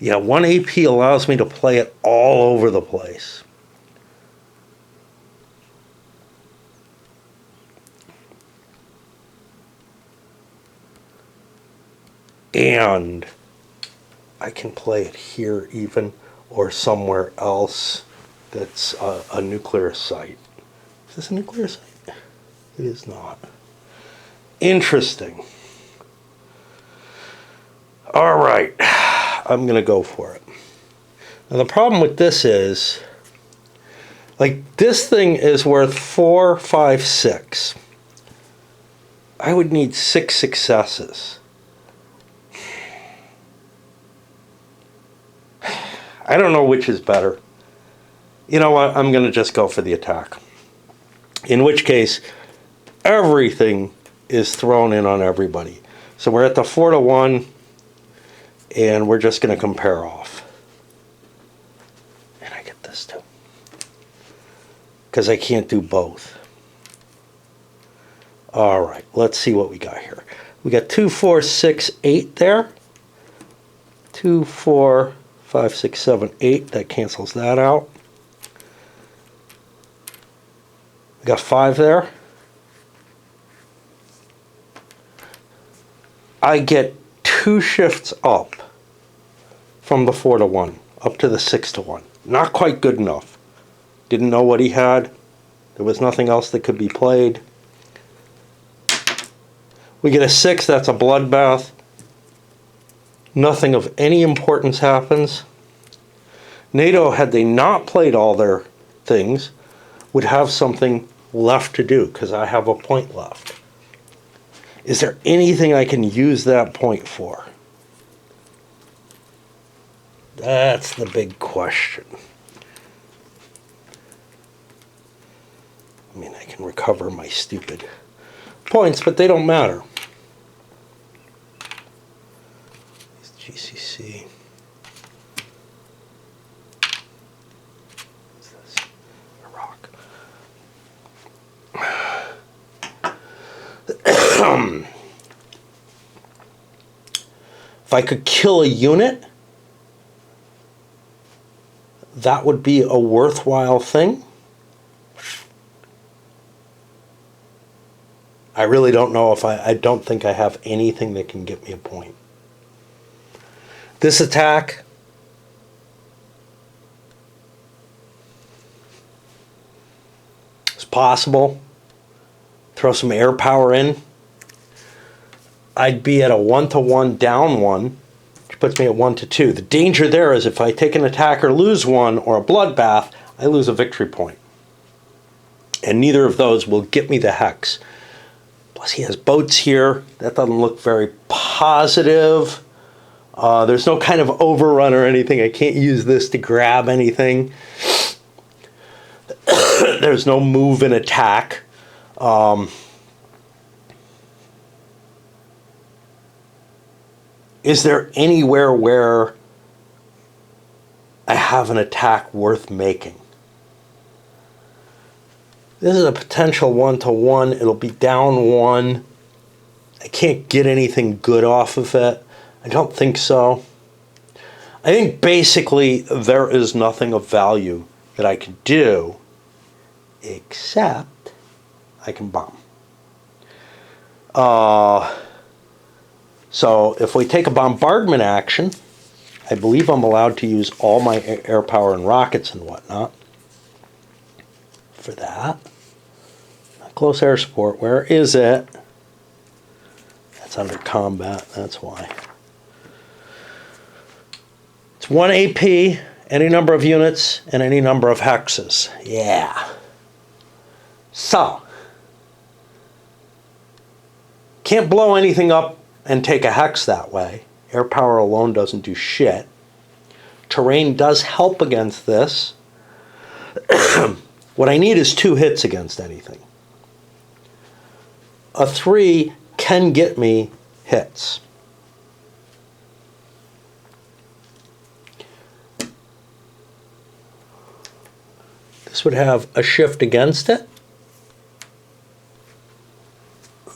Yeah, 1 AP allows me to play it all over the place. And I can play it here even, or somewhere else that's a nuclear site. Is this a nuclear site? It is not. Interesting. All right. I'm going to go for it. Now the problem with this is, like, this thing is worth 4, 5, 6. I would need 6 successes. I don't know which is better. You know what? I'm going to just go for the attack. In which case, everything is thrown in on everybody. So we're at the 4-1. And we're just going to compare off. And I get this too, because I can't do both. All right, let's see what we got here. We got 2, 4, 6, 8 there. 2, 4, 5, 6, 7, 8. That cancels that out. We got 5 there. I get 2 shifts up from the 4-1 up to the 6-1. Not quite good enough. Didn't know what he had. There was nothing else that could be played. We get a 6. That's a bloodbath. Nothing of any importance happens. NATO, had they not played all their things, would have something left to do, because I have a point left. Is there anything I can use that point for? That's the big question. I mean, I can recover my stupid points, but they don't matter. GCC. What's this? Iraq. If I could kill a unit, that would be a worthwhile thing. I really don't know if I don't think I have anything that can get me a point. This attack, is possible. Throw some air power in. I'd be at a 1-to-1 down 1, which puts me at 1-to-2. The danger there is if I take an attack or lose one, or a bloodbath, I lose a victory point. And neither of those will get me the hex. Plus he has boats here. That doesn't look very positive. There's no kind of overrun or anything. I can't use this to grab anything. There's no move and attack. Is there anywhere where I have an attack worth making? This is a potential 1-to-1. It'll be down 1. I can't get anything good off of it. I don't think so. I think basically there is nothing of value that I can do except I can bomb. So if we take a bombardment action, I believe I'm allowed to use all my air power and rockets and whatnot for that. Close air support, where is it? That's under combat, that's why. It's 1 AP, any number of units, and any number of hexes. Yeah. So, can't blow anything up and take a hex that way. Air power alone doesn't do shit. Terrain does help against this. What I need is 2 hits against anything. A 3 can get me hits. This would have a shift against it.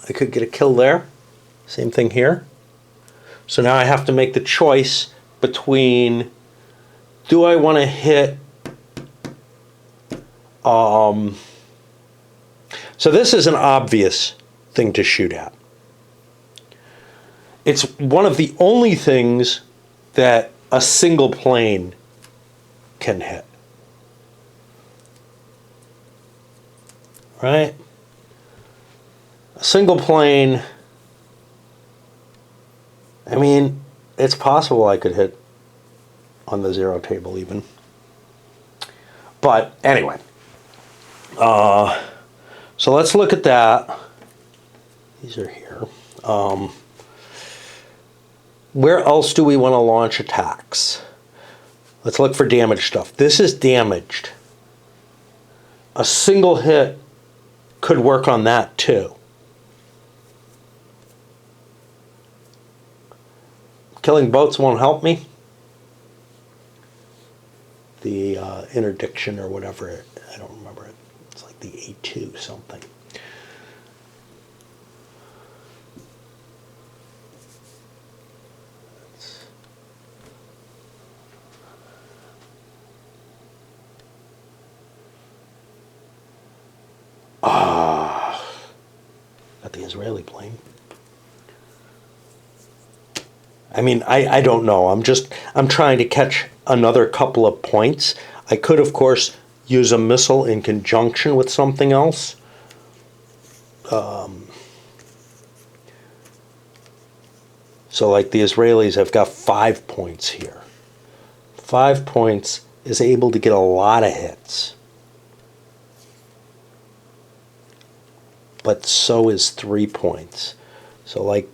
I could get a kill there. Same thing here. So now I have to make the choice between, do I want to hit so this is an obvious thing to shoot at. It's one of the only things that a single plane can hit. Right? A single plane, I mean, it's possible I could hit on the 0 table even. But anyway, so let's look at that. These are here. Where else do we want to launch attacks? Let's look for damaged stuff. This is damaged. A single hit could work on that too. Killing boats won't help me. The interdiction or whatever, I don't remember it. It's like the A2 something. Got the Israeli plane. I mean, I don't know. I'm trying to catch another couple of points. I could, of course, use a missile in conjunction with something else. So like the Israelis have got 5 points here. 5 points is able to get a lot of hits. But so is 3 points. So like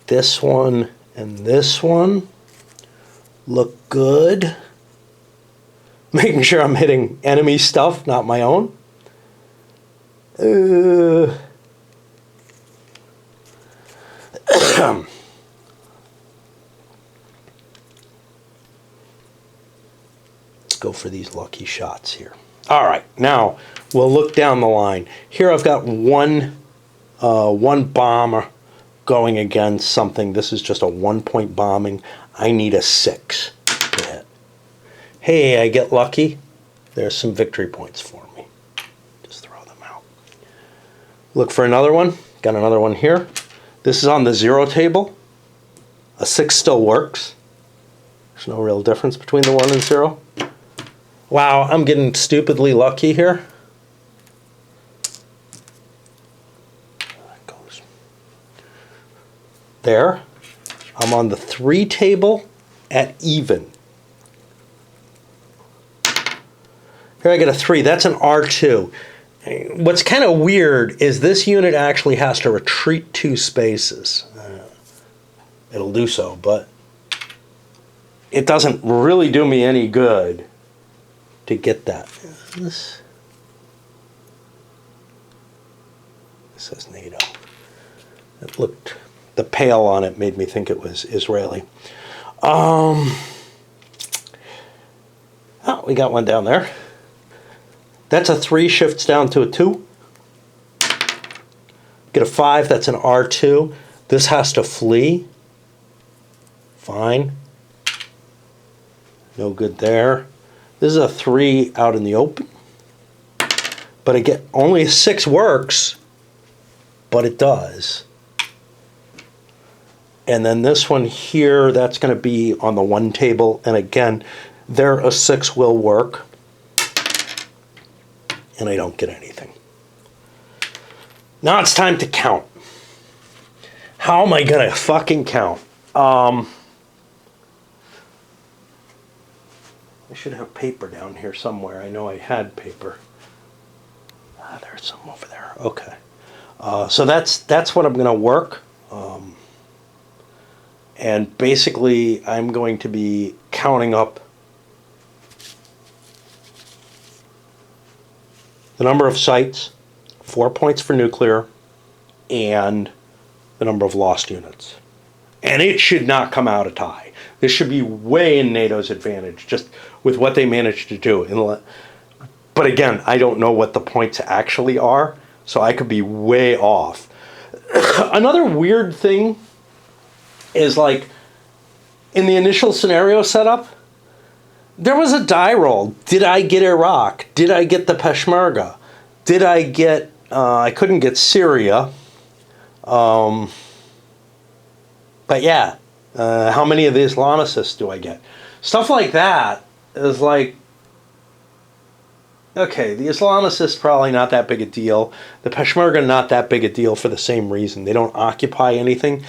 this one and this one look good. Making sure I'm hitting enemy stuff, not my own. Let's go for these lucky shots here. All right, now we'll look down the line. Here I've got one bomber going against something. This is just a 1-point bombing. I need a 6 to hit. Hey, I get lucky. There's some victory points for me. Just throw them out. Look for another one. Got another one here. This is on the 0 table. A 6 still works. There's no real difference between the 1 and 0. Wow, I'm getting stupidly lucky here. That goes. There. I'm on the 3 table at even. Here I get a 3. That's an R2. What's kind of weird is this unit actually has to retreat 2 spaces. It'll do so, but it doesn't really do me any good to get that. This says NATO. It looked, the pale on it made me think it was Israeli. Oh, we got one down there. That's a 3, shifts down to a 2. Get a 5, that's an R2. This has to flee. Fine. No good there. This is a 3 out in the open. But again, only a 6 works, but it does. And then this one here, that's going to be on the 1 table. And again, there a 6 will work. And I don't get anything. Now it's time to count. How am I going to fucking count? I should have paper down here somewhere. I know I had paper. There's some over there. Okay. So that's what I'm going to work. And basically, I'm going to be counting up the number of sites, 4 points for nuclear, and the number of lost units. And it should not come out a tie. This should be way in NATO's advantage, just with what they managed to do. But again, I don't know what the points actually are, so I could be way off. Another weird thing is, like, in the initial scenario setup, there was a die roll. Did I get Iraq? Did I get the Peshmerga? Did I get, I couldn't get Syria. But yeah, how many of the Islamicists do I get? Stuff like that is like, okay, the Islamicists probably not that big a deal. The Peshmerga not that big a deal for the same reason. They don't occupy anything.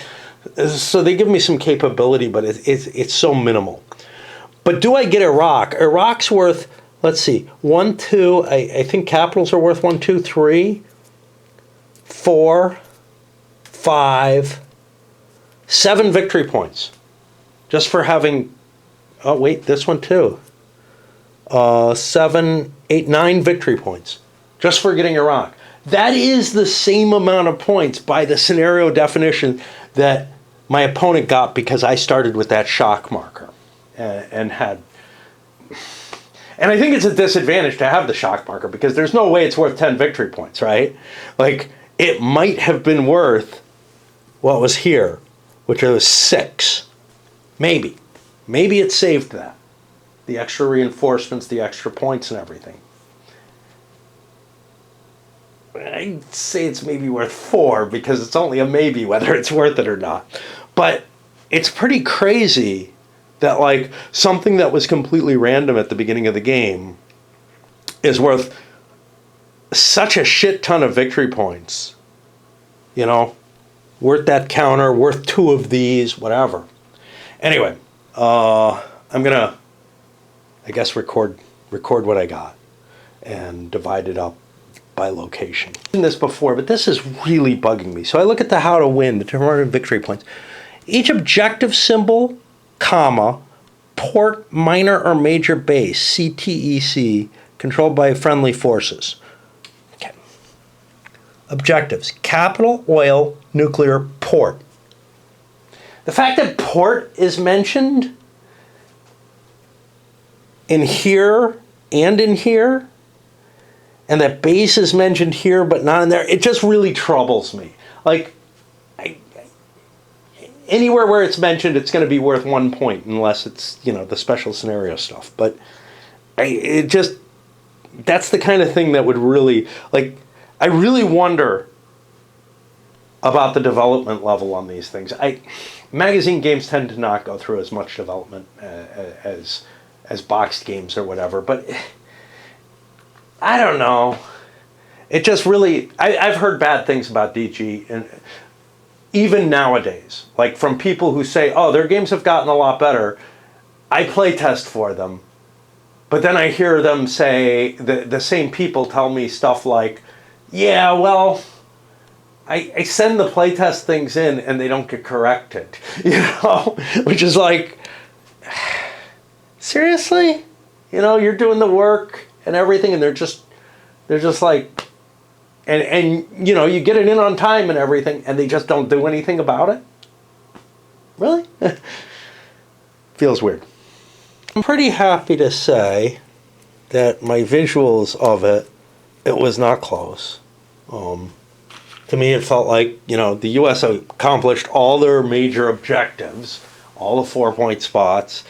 So they give me some capability, but it's so minimal. But do I get Iraq? Iraq's worth, let's see, 1, 2, I think capitals are worth 1, 2, 3, 4, 5, 7 victory points. Just for having, oh wait, this one too. 7, 8, 9 victory points. Just for getting Iraq. That is the same amount of points by the scenario definition that my opponent got because I started with that shock marker. And I think it's a disadvantage to have the shock marker because there's no way it's worth 10 victory points, right? Like, it might have been worth what was here, which was 6. Maybe. Maybe it saved that. The extra reinforcements, the extra points and everything. I'd say it's maybe worth 4 because it's only a maybe whether it's worth it or not. But it's pretty crazy that, like, something that was completely random at the beginning of the game is worth such a shit ton of victory points. You know, worth that counter, worth 2 of these, whatever. Anyway, I'm gonna, I guess, record what I got and divide it up by location. I've seen this before, but this is really bugging me. So I look at the how to win, the 200 victory points. Each objective symbol, comma, port minor or major base, CTEC, controlled by friendly forces. Okay. Objectives, capital, oil, nuclear, port. The fact that port is mentioned in here and in here, and that base is mentioned here but not in there, it just really troubles me. Like, anywhere where it's mentioned, it's going to be worth 1 point unless it's, the special scenario stuff. But that's the kind of thing that would really, I really wonder about the development level on these things. Magazine games tend to not go through as much development as boxed games or whatever, but I don't know. It just really, I've heard bad things about DG, and even nowadays, like from people who say, oh, their games have gotten a lot better. I play test for them, but then I hear them say, the same people tell me stuff like, yeah, well, I send the playtest things in and they don't get corrected, which is like, seriously? You're doing the work and everything, and they're just like, and you get it in on time and everything, and they just don't do anything about it? Really? Feels weird. I'm pretty happy to say that my visuals of it was not close. To me, it felt like, the U.S. accomplished all their major objectives, all the 4-point spots.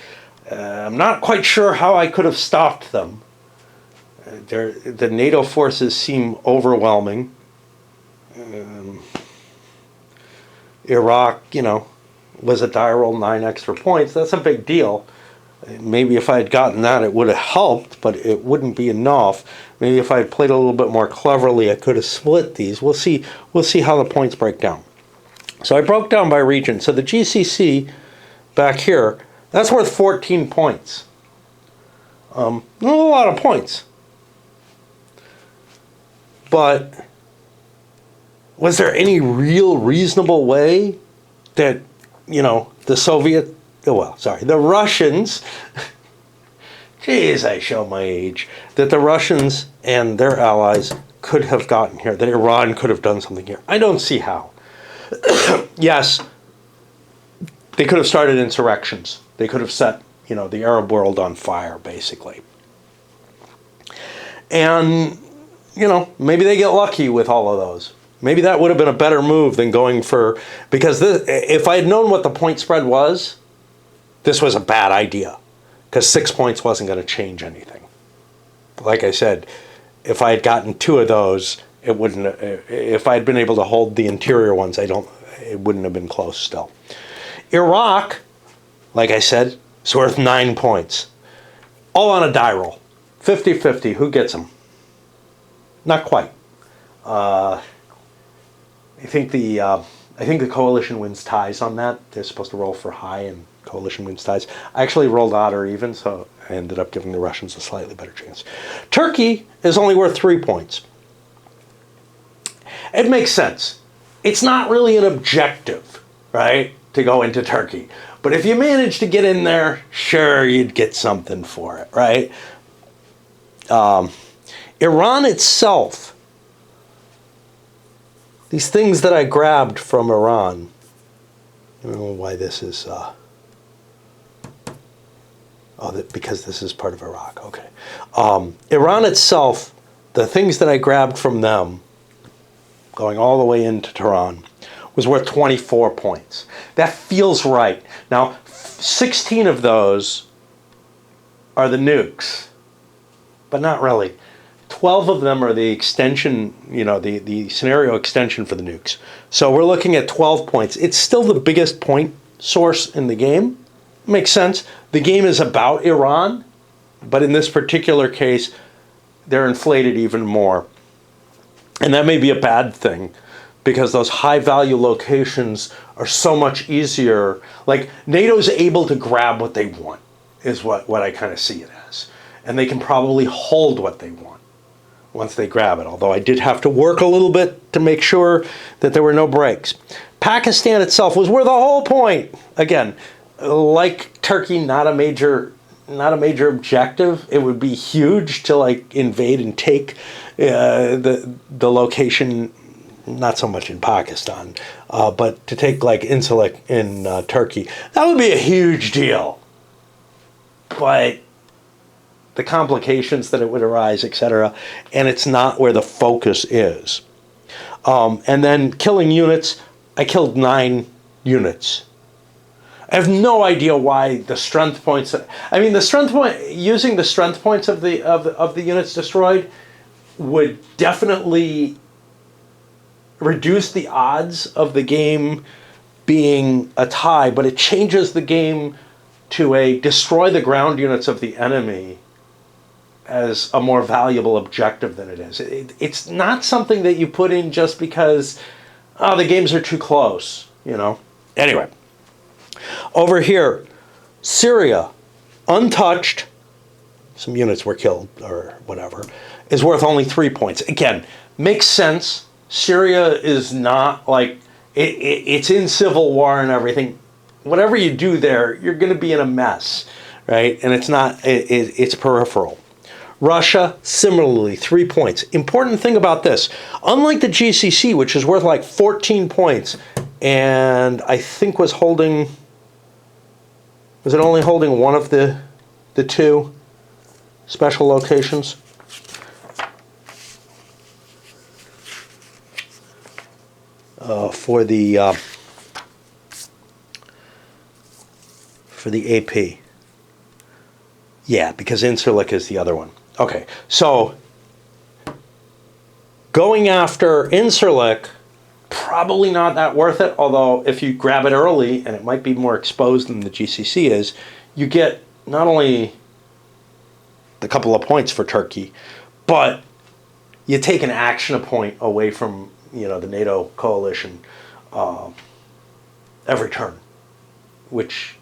I'm not quite sure how I could have stopped them. The NATO forces seem overwhelming. Iraq, was a die roll 9 extra points. That's a big deal. Maybe if I had gotten that, it would have helped, but it wouldn't be enough. Maybe if I had played a little bit more cleverly, I could have split these. We'll see how the points break down. So I broke down by region. So the GCC back here, that's worth 14 points. Not a lot of points. But was there any real reasonable way that, the Russians, geez, I show my age, that the Russians and their allies could have gotten here, that Iran could have done something here? I don't see how. Yes, they could have started insurrections. They could have set, the Arab world on fire, basically. And, maybe they get lucky with all of those. Maybe that would have been a better move than going for, because if I had known what the point spread was, this was a bad idea, because 6 points wasn't going to change anything. Like I said, if I had gotten 2 of those, it wouldn't. If I had been able to hold the interior ones, it wouldn't have been close still. Iraq, like I said, is worth 9 points. All on a die roll. 50-50. Who gets them? Not quite. I think the coalition wins ties on that. They're supposed to roll for high, and coalition wins ties. I actually rolled odd or even, so I ended up giving the Russians a slightly better chance. Turkey is only worth 3 points. It makes sense. It's not really an objective, right, to go into Turkey. But if you manage to get in there, sure, you'd get something for it, right? Iran itself, these things that I grabbed from Iran, I don't know why this is, because this is part of Iraq, okay. Iran itself, the things that I grabbed from them, going all the way into Tehran, was worth 24 points. That feels right. Now, 16 of those are the nukes, but not really. 12 of them are the extension, the scenario extension for the nukes. So we're looking at 12 points. It's still the biggest point source in the game. Makes sense. The game is about Iran, but in this particular case, they're inflated even more. And that may be a bad thing, because those high-value locations are so much easier. Like, NATO's able to grab what they want, is what I kind of see it as. And they can probably hold what they want once they grab it, although I did have to work a little bit to make sure that there were no breaks. Pakistan itself was worth a whole point. Again, like Turkey, not a major objective. It would be huge to like invade and take the location, not so much in Pakistan, but to take like Incirlik in Turkey. That would be a huge deal. But the complications that it would arise, etc., and it's not where the focus is. And then killing units, I killed 9 units. I have no idea why the strength points. I mean, using the strength points of the units destroyed would definitely reduce the odds of the game being a tie, but it changes the game to a destroy the ground units of the enemy as a more valuable objective than it is. It's not something that you put in just because the games are too close, Anyway. Over here, Syria, untouched, some units were killed or whatever, is worth only 3 points. Again, makes sense. Syria is not like, it's in civil war and everything. Whatever you do there, you're going to be in a mess, right? And it's peripheral. Russia, similarly, 3 points. Important thing about this, unlike the GCC, which is worth like 14 points, and I think was it only holding one of the 2 special locations? For the AP. Yeah, because Incirlik is the other one. Okay, so going after Incirlik, probably not that worth it, although if you grab it early, and it might be more exposed than the GCC is, you get not only the couple of points for Turkey, but you take an action point away from the NATO coalition every turn, which,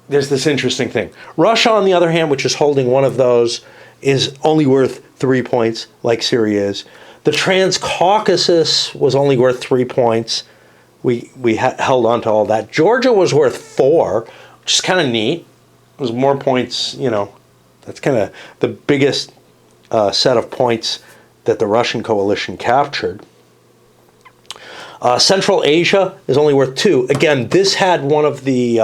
there's this interesting thing. Russia, on the other hand, which is holding one of those, is only worth 3 points, like Syria is. The Transcaucasus was only worth 3 points. We held on to all that. Georgia was worth 4, which is kind of neat. It was more points, that's kind of the biggest set of points that the Russian coalition captured. Central Asia is only worth 2. Again, this had one of the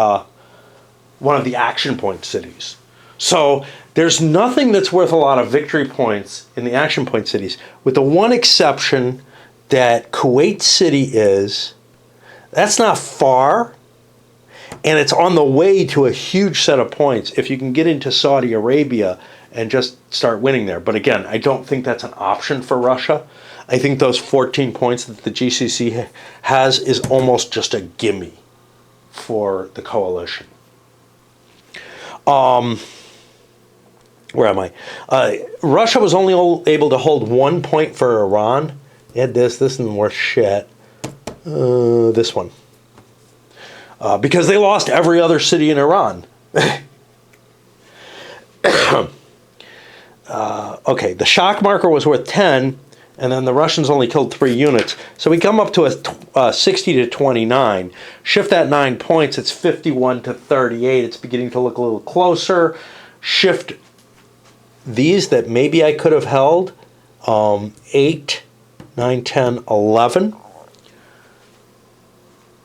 action point cities. So there's nothing that's worth a lot of victory points in the action point cities, with the one exception that Kuwait City is. That's not far, and it's on the way to a huge set of points if you can get into Saudi Arabia and just start winning there. But again, I don't think that's an option for Russia. I think those 14 points that the GCC has is almost just a gimme for the coalition. Where am I? Russia was only able to hold 1 point for Iran. They had this isn't worth shit. This one. Because they lost every other city in Iran. Okay, the shock marker was worth 10, and then the Russians only killed 3 units. So we come up to a 60 to 29. Shift that 9 points, it's 51 to 38. It's beginning to look a little closer. Shift these that maybe I could have held, 8, 9, 10, 11.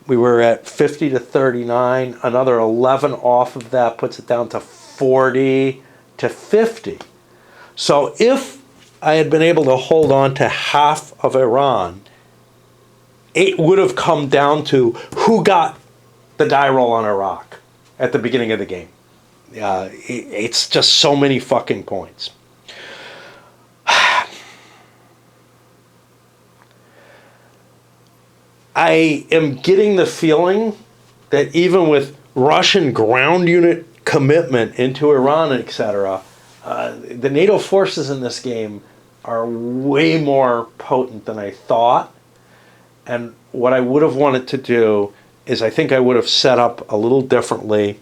We were at 50 to 39. Another 11 off of that puts it down to 40 to 50. So if I had been able to hold on to half of Iran, it would have come down to who got the die roll on Iraq at the beginning of the game. It's just so many fucking points. I am getting the feeling that even with Russian ground unit commitment into Iran, etc., the NATO forces in this game are way more potent than I thought. And what I would have wanted to do is I think I would have set up a little differently,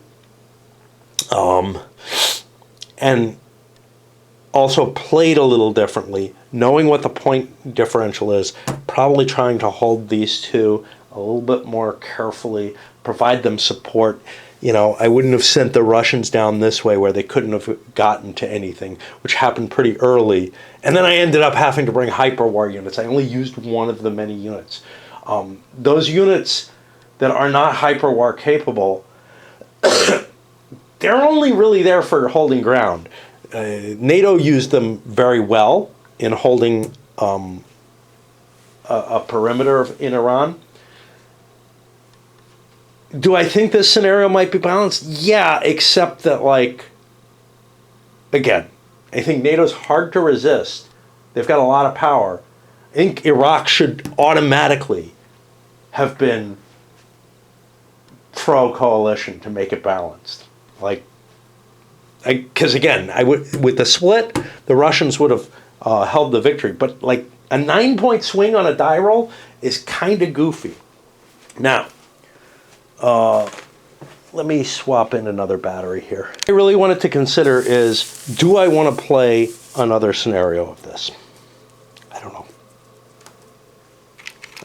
and also played a little differently, knowing what the point differential is, probably trying to hold these two a little bit more carefully, provide them support. You know, I wouldn't have sent the Russians down this way where they couldn't have gotten to anything, which happened pretty early. And then I ended up having to bring hyperwar units. I only used one of the many units. Those units that are not hyperwar capable, they're only really there for holding ground. NATO used them very well in holding a perimeter in Iran. Do I think this scenario might be balanced? Yeah, except that, like, again, I think NATO's hard to resist. They've got a lot of power. I think Iraq should automatically have been pro-coalition to make it balanced. Like, because again, with the split, the Russians would have held the victory. But like a 9-point swing on a die roll is kind of goofy. Now, let me swap in another battery here. What I really wanted to consider is, do I want to play another scenario of this? I don't know.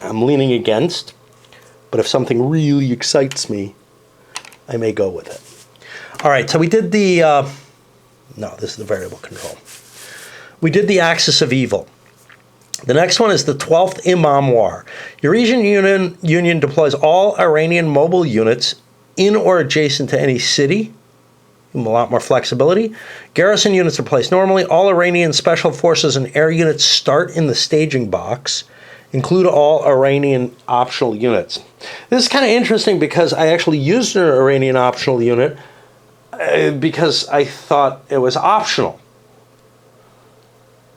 I'm leaning against, but if something really excites me, I may go with it. All right, so we did the, no, this is the variable control. We did the axis of evil. The next one is the 12th Imam War. Eurasian Union deploys all Iranian mobile units in or adjacent to any city. A lot more flexibility. Garrison units are placed normally. All Iranian special forces and air units start in the staging box. Include all Iranian optional units. This is kind of interesting because I actually used an Iranian optional unit because I thought it was optional.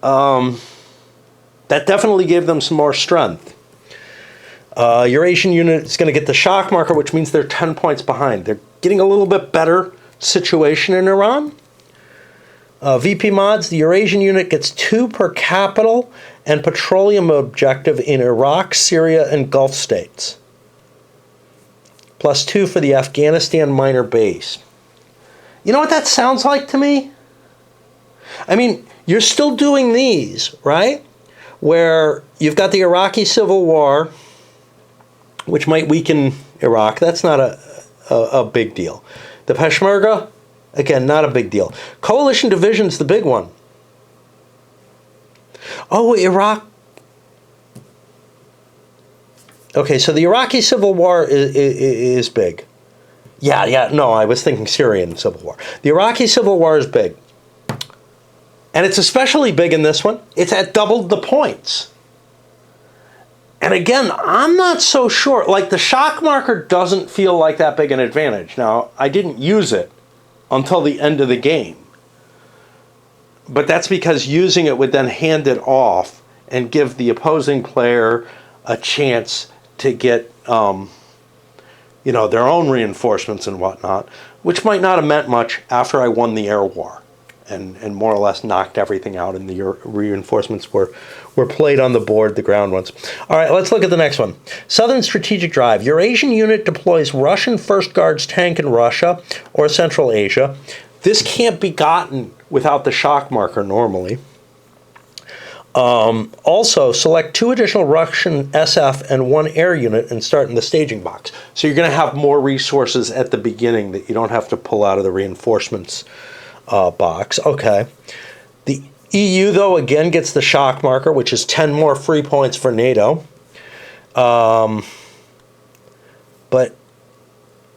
That definitely gave them some more strength. Eurasian unit is going to get the shock marker, which means they're 10 points behind. They're getting a little bit better situation in Iran. VP mods, the Eurasian unit gets 2 per capital and petroleum objective in Iraq, Syria, and Gulf states. Plus 2 for the Afghanistan minor base. You know what that sounds like to me? I mean, you're still doing these, right? Where you've got the Iraqi civil war, which might weaken Iraq. That's not a big deal. The Peshmerga, again, not a big deal. Coalition division's the big one. Oh, Iraq. Okay, so the Iraqi civil war is big. Yeah, no, I was thinking Syrian civil war. The Iraqi civil war is big. And it's especially big in this one. It's at double the points. And again, I'm not so sure. Like, the shock marker doesn't feel like that big an advantage. Now, I didn't use it until the end of the game. But that's because using it would then hand it off and give the opposing player a chance to get, their own reinforcements and whatnot, which might not have meant much after I won the air war. And more or less knocked everything out, and the reinforcements were played on the board, the ground ones. All right, let's look at the next one. Southern Strategic Drive. Eurasian unit deploys Russian First Guards tank in Russia or Central Asia. This can't be gotten without the shock marker normally. Also, select 2 additional Russian SF and 1 air unit and start in the staging box. So you're going to have more resources at the beginning that you don't have to pull out of the reinforcements box. Okay. The EU, though, again gets the shock marker, which is 10 more free points for NATO. But,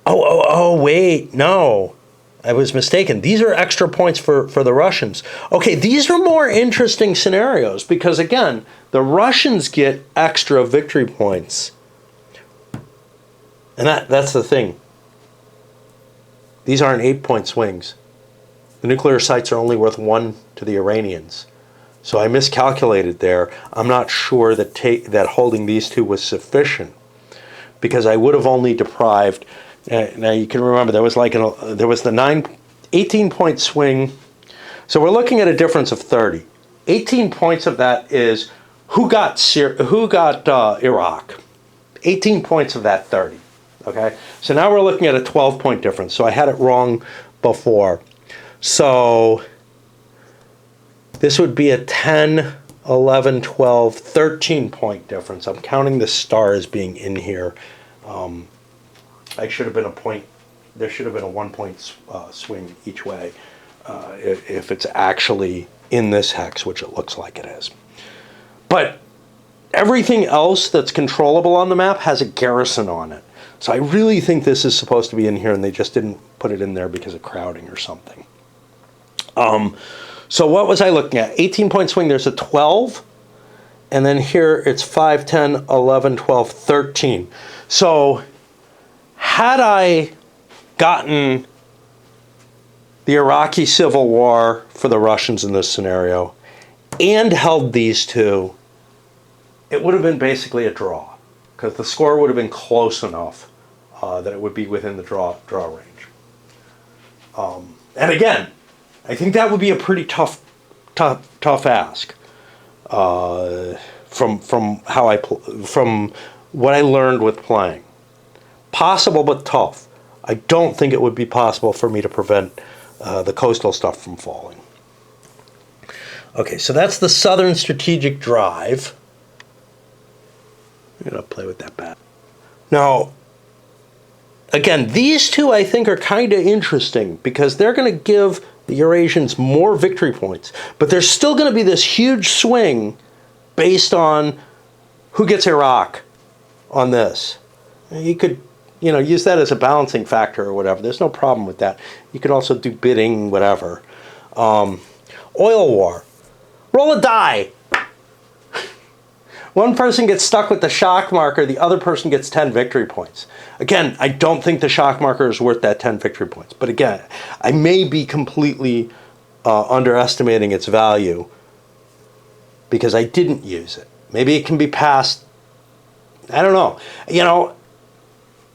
wait, no. I was mistaken. These are extra points for the Russians. Okay, these are more interesting scenarios because, again, the Russians get extra victory points. And that's the thing. These aren't 8-point swings. The nuclear sites are only worth 1 to the Iranians. So I miscalculated there. I'm not sure that holding these 2 was sufficient because I would have only deprived. Now you can remember there was the 18-point swing. So we're looking at a difference of 30. 18 points of that is who got Iraq. 18 points of that 30. Okay. So now we're looking at a 12-point difference. So I had it wrong before. So this would be a 10 11, 12, 13 point difference. I'm counting the star as being in here. I should have been a point, there should have been a 1 point swing each way if it's actually in this hex, which it looks like it is. But everything else that's controllable on the map has a garrison on it. So I really think this is supposed to be in here and they just didn't put it in there because of crowding or something. So what was I looking at? 18 point swing, there's a 12. And then here it's 5, 10, 11, 12, 13. So had I gotten the Iraqi Civil War for the Russians in this scenario and held these two, it would have been basically a draw because the score would have been close enough that it would be within the draw range. And again, I think that would be a pretty tough ask from what I learned with playing. Possible but tough. I don't think it would be possible for me to prevent the coastal stuff from falling. Okay, so that's the Southern Strategic Drive. I'm going to play with that bat. Now, again, these two I think are kind of interesting because they're going to give the Eurasians more victory points. But there's still going to be this huge swing based on who gets Iraq on this. You could, use that as a balancing factor or whatever. There's no problem with that. You could also do bidding, whatever. Oil war. Roll a die. One person gets stuck with the shock marker, the other person gets 10 victory points. Again, I don't think the shock marker is worth that 10 victory points. But again, I may be completely underestimating its value because I didn't use it. Maybe it can be passed. I don't know.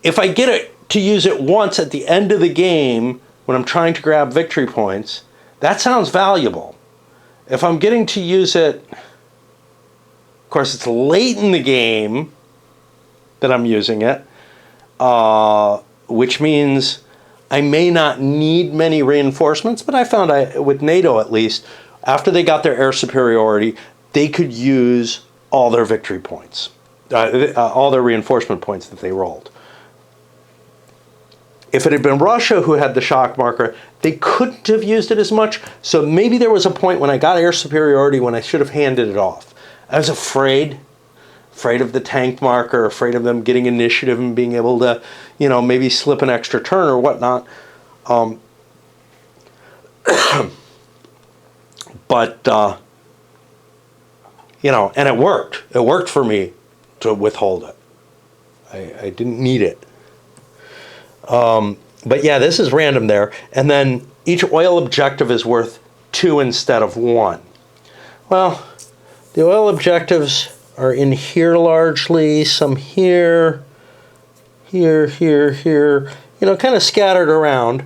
If I get it to use it once at the end of the game when I'm trying to grab victory points, that sounds valuable. If I'm getting to use it, of course, it's late in the game that I'm using it, which means I may not need many reinforcements, but I found with NATO at least, after they got their air superiority, they could use all their victory points, all their reinforcement points that they rolled. If it had been Russia who had the shock marker, they couldn't have used it as much, so maybe there was a point when I got air superiority when I should have handed it off. I was afraid of the tank marker, afraid of them getting initiative and being able to, maybe slip an extra turn or whatnot. But, and it worked. It worked for me to withhold it. I didn't need it. But yeah, this is random there. And then each oil objective is worth 2 instead of 1. Well, the oil objectives are in here largely, some here, here, kind of scattered around.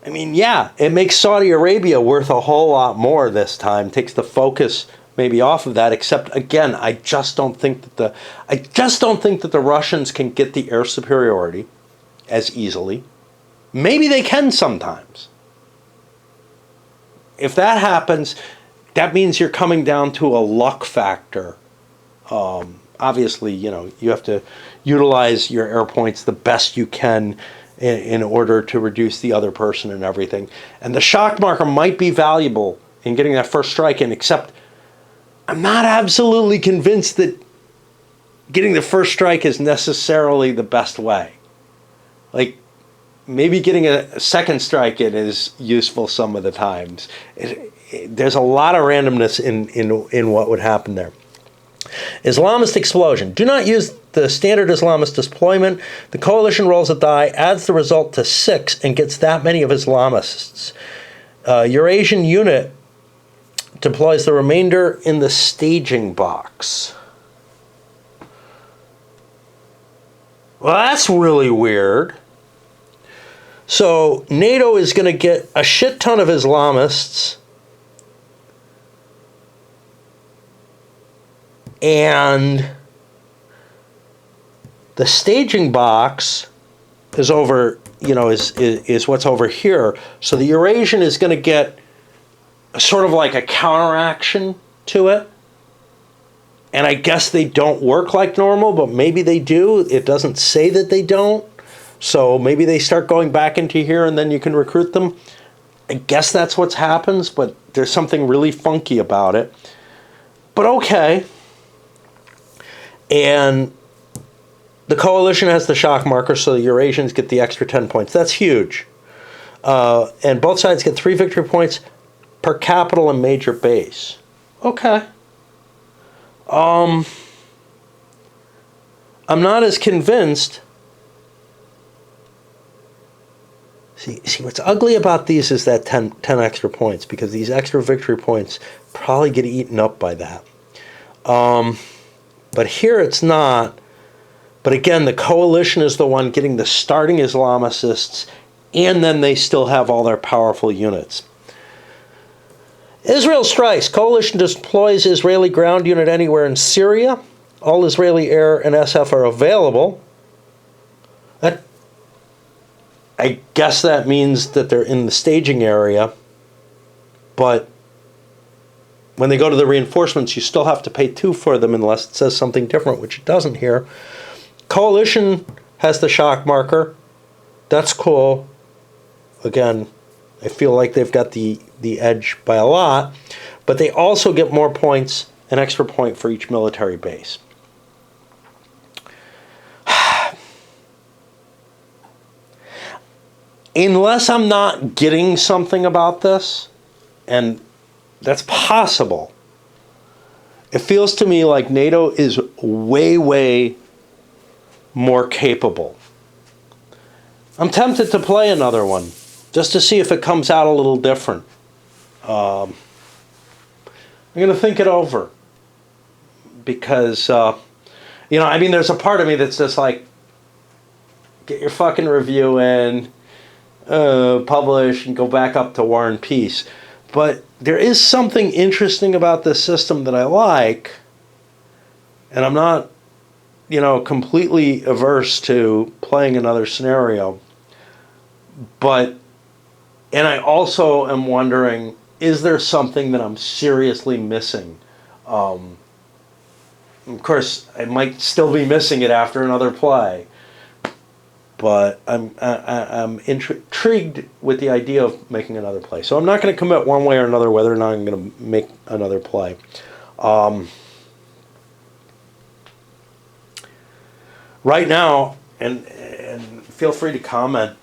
I mean, yeah, it makes Saudi Arabia worth a whole lot more this time, takes the focus maybe off of that, except again, I just don't think that the Russians can get the air superiority as easily. Maybe they can sometimes. If that happens, that means you're coming down to a luck factor. Obviously, you have to utilize your air points the best you can in order to reduce the other person and everything. And the shock marker might be valuable in getting that first strike in, except I'm not absolutely convinced that getting the first strike is necessarily the best way. Like, maybe getting a second strike in is useful some of the times. There's a lot of randomness in what would happen there. Islamist explosion. Do not use the standard Islamist deployment. The coalition rolls a die, adds the result to 6, and gets that many of Islamists. Eurasian unit deploys the remainder in the staging box. Well, that's really weird. So NATO is going to get a shit ton of Islamists, and the staging box is what's over here. So the Eurasian is going to get sort of like a counteraction to it. And I guess they don't work like normal, but maybe they do. It doesn't say that they don't. So maybe they start going back into here and then you can recruit them. I guess that's what happens, but there's something really funky about it. But okay. And the coalition has the shock marker, so the Eurasians get the extra 10 points. That's huge. And both sides get 3 victory points per capital and major base. Okay. I'm not as convinced. See, what's ugly about these is that 10 extra points, because these extra victory points probably get eaten up by that. But here it's not. But again, the coalition is the one getting the starting Islamicists, and then they still have all their powerful units. Israel strikes. Coalition deploys Israeli ground unit anywhere in Syria. All Israeli air and SF are available. I guess that means that they're in the staging area. But when they go to the reinforcements, you still have to pay 2 for them unless it says something different, which it doesn't here. Coalition has the shock marker. That's cool. Again, I feel like they've got the edge by a lot, but they also get more points, an extra point for each military base. Unless I'm not getting something about this, and that's possible, it feels to me like NATO is way, way more capable. I'm tempted to play another one, just to see if it comes out a little different. I'm going to think it over. Because, there's a part of me that's just like, get your fucking review in, publish, and go back up to War and Peace. But there is something interesting about this system that I like, and I'm not, completely averse to playing another scenario. And I also am wondering, is there something that I'm seriously missing? Of course, I might still be missing it after another play. But I'm intrigued with the idea of making another play. So I'm not going to commit one way or another whether or not I'm going to make another play. Right now, and feel free to comment,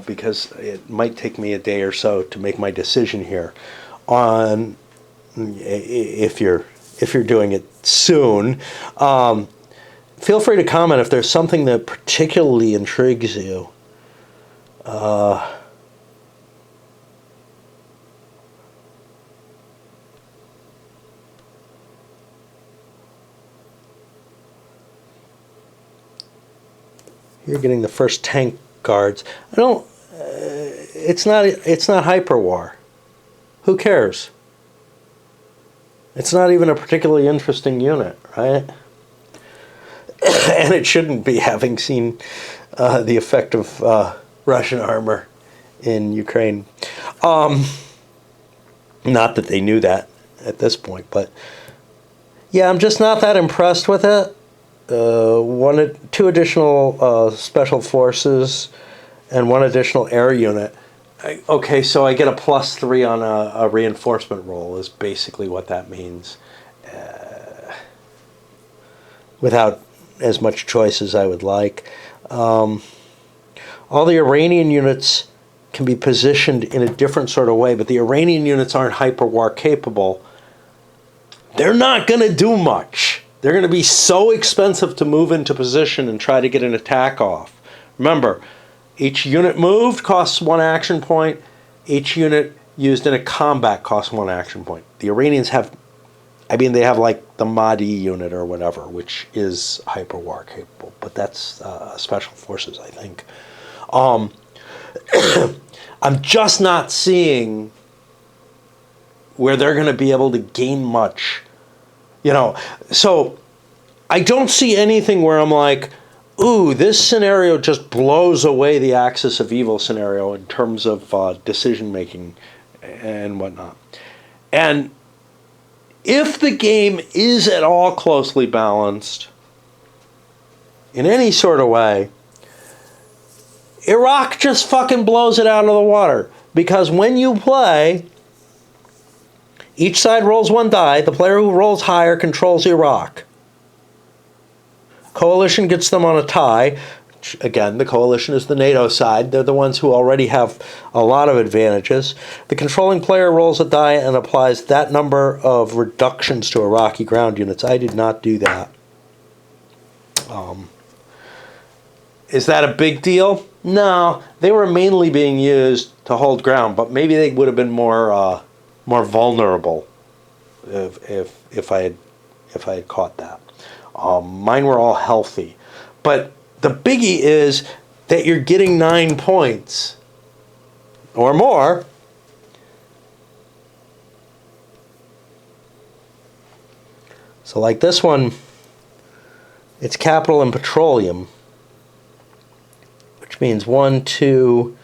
because it might take me a day or so to make my decision here on if you're doing it soon. Feel free to comment if there's something that particularly intrigues you. You're getting the first tank guards. It's not hyperwar. Who cares? It's not even a particularly interesting unit, right? And it shouldn't be, having seen the effect of Russian armor in Ukraine. Not that they knew that at this point, but yeah, I'm just not that impressed with it. 2 additional special forces and 1 additional air unit. Okay, so I get a +3 on a reinforcement roll is basically what that means. Without as much choice as I would like. All the Iranian units can be positioned in a different sort of way, but the Iranian units aren't hyperwar capable. They're not going to do much. They're going to be so expensive to move into position and try to get an attack off. Remember, each unit moved costs 1 action point. Each unit used in a combat costs 1 action point. The Iranians have, they have like the Mahdi unit or whatever, which is hyperwar capable, but that's special forces, I think. I'm just not seeing where they're going to be able to gain much. So I don't see anything where I'm like, ooh, this scenario just blows away the Axis of Evil scenario in terms of decision making and whatnot. And if the game is at all closely balanced, in any sort of way, Iraq just fucking blows it out of the water. Because when you play, each side rolls one die. The player who rolls higher controls Iraq. Coalition gets them on a tie. Again, the coalition is the NATO side. They're the ones who already have a lot of advantages. The controlling player rolls a die and applies that number of reductions to Iraqi ground units. I did not do that. Is that a big deal? No, they were mainly being used to hold ground, but maybe they would have been more vulnerable if I had caught that. Mine were all healthy, but the biggie is that you're getting 9 points or more so like this one, it's capital and petroleum, which means 1, 2,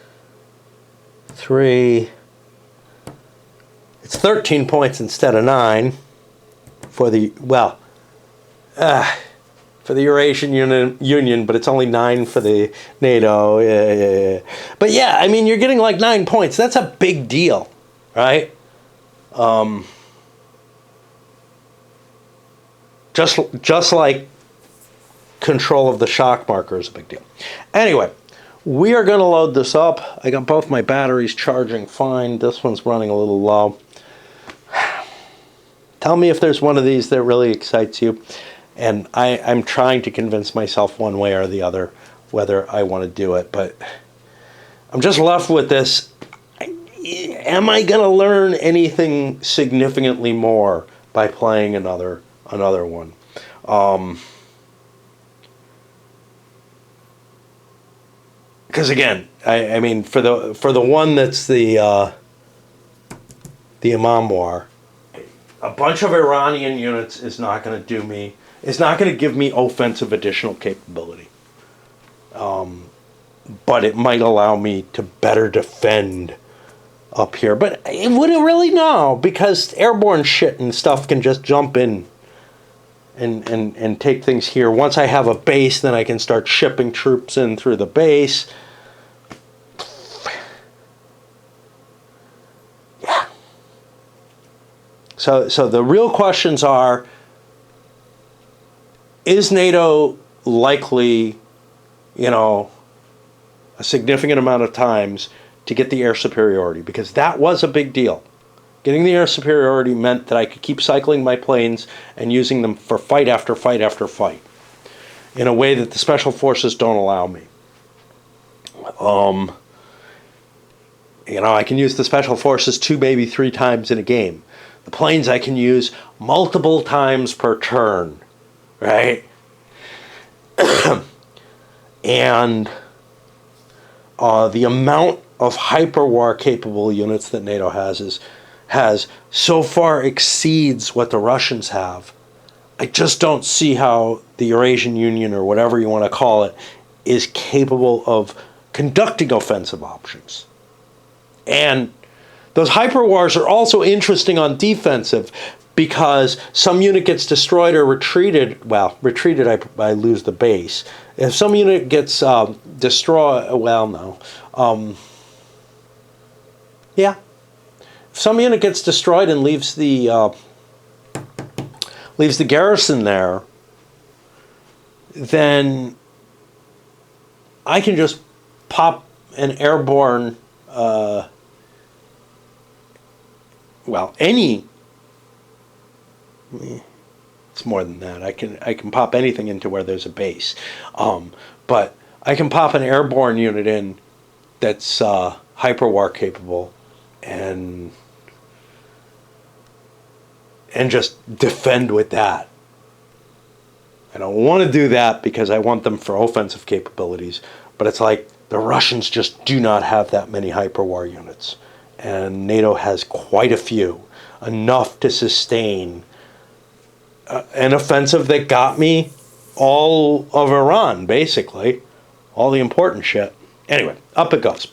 3, it's 13 points instead of 9 for the, for the Eurasian Union, but it's only 9 for the NATO. Yeah. But yeah, I mean, you're getting like 9 points. That's a big deal, right? Just like control of the shock marker is a big deal. Anyway, we are going to load this up. I got both my batteries charging fine. This one's running a little low. Tell me if there's one of these that really excites you. And I'm trying to convince myself one way or the other whether I want to do it. But I'm just left with this. Am I going to learn anything significantly more by playing another one? Because again, I mean, for the one that's the Imam War, a bunch of Iranian units is not going to do me. It's not going to give me offensive additional capability. But it might allow me to better defend up here. But it wouldn't really know, because airborne shit and stuff can just jump in and take things here. Once I have a base, then I can start shipping troops in through the base. Yeah. So the real questions are, is NATO likely, a significant amount of times to get the air superiority? Because that was a big deal. Getting the air superiority meant that I could keep cycling my planes and using them for fight after fight after fight in a way that the special forces don't allow me. I can use the special forces 2, maybe 3 times in a game. The planes I can use multiple times per turn. Right? And the amount of hyperwar capable units that NATO has so far exceeds what the Russians have. I just don't see how the Eurasian Union, or whatever you want to call it, is capable of conducting offensive options. And those hyperwars are also interesting on defensive, because some unit gets destroyed or retreated. Well, retreated, I lose the base. If some unit gets destroyed, yeah. If some unit gets destroyed and leaves the garrison there, then I can just pop an airborne, it's more than that. I can pop anything into where there's a base, but I can pop an airborne unit in that's hyperwar capable, and just defend with that. I don't want to do that because I want them for offensive capabilities, but it's like the Russians just do not have that many hyperwar units, and NATO has quite a few, enough to sustain an offensive that got me all of Iran, basically. All the important shit. Anyway, up it goes.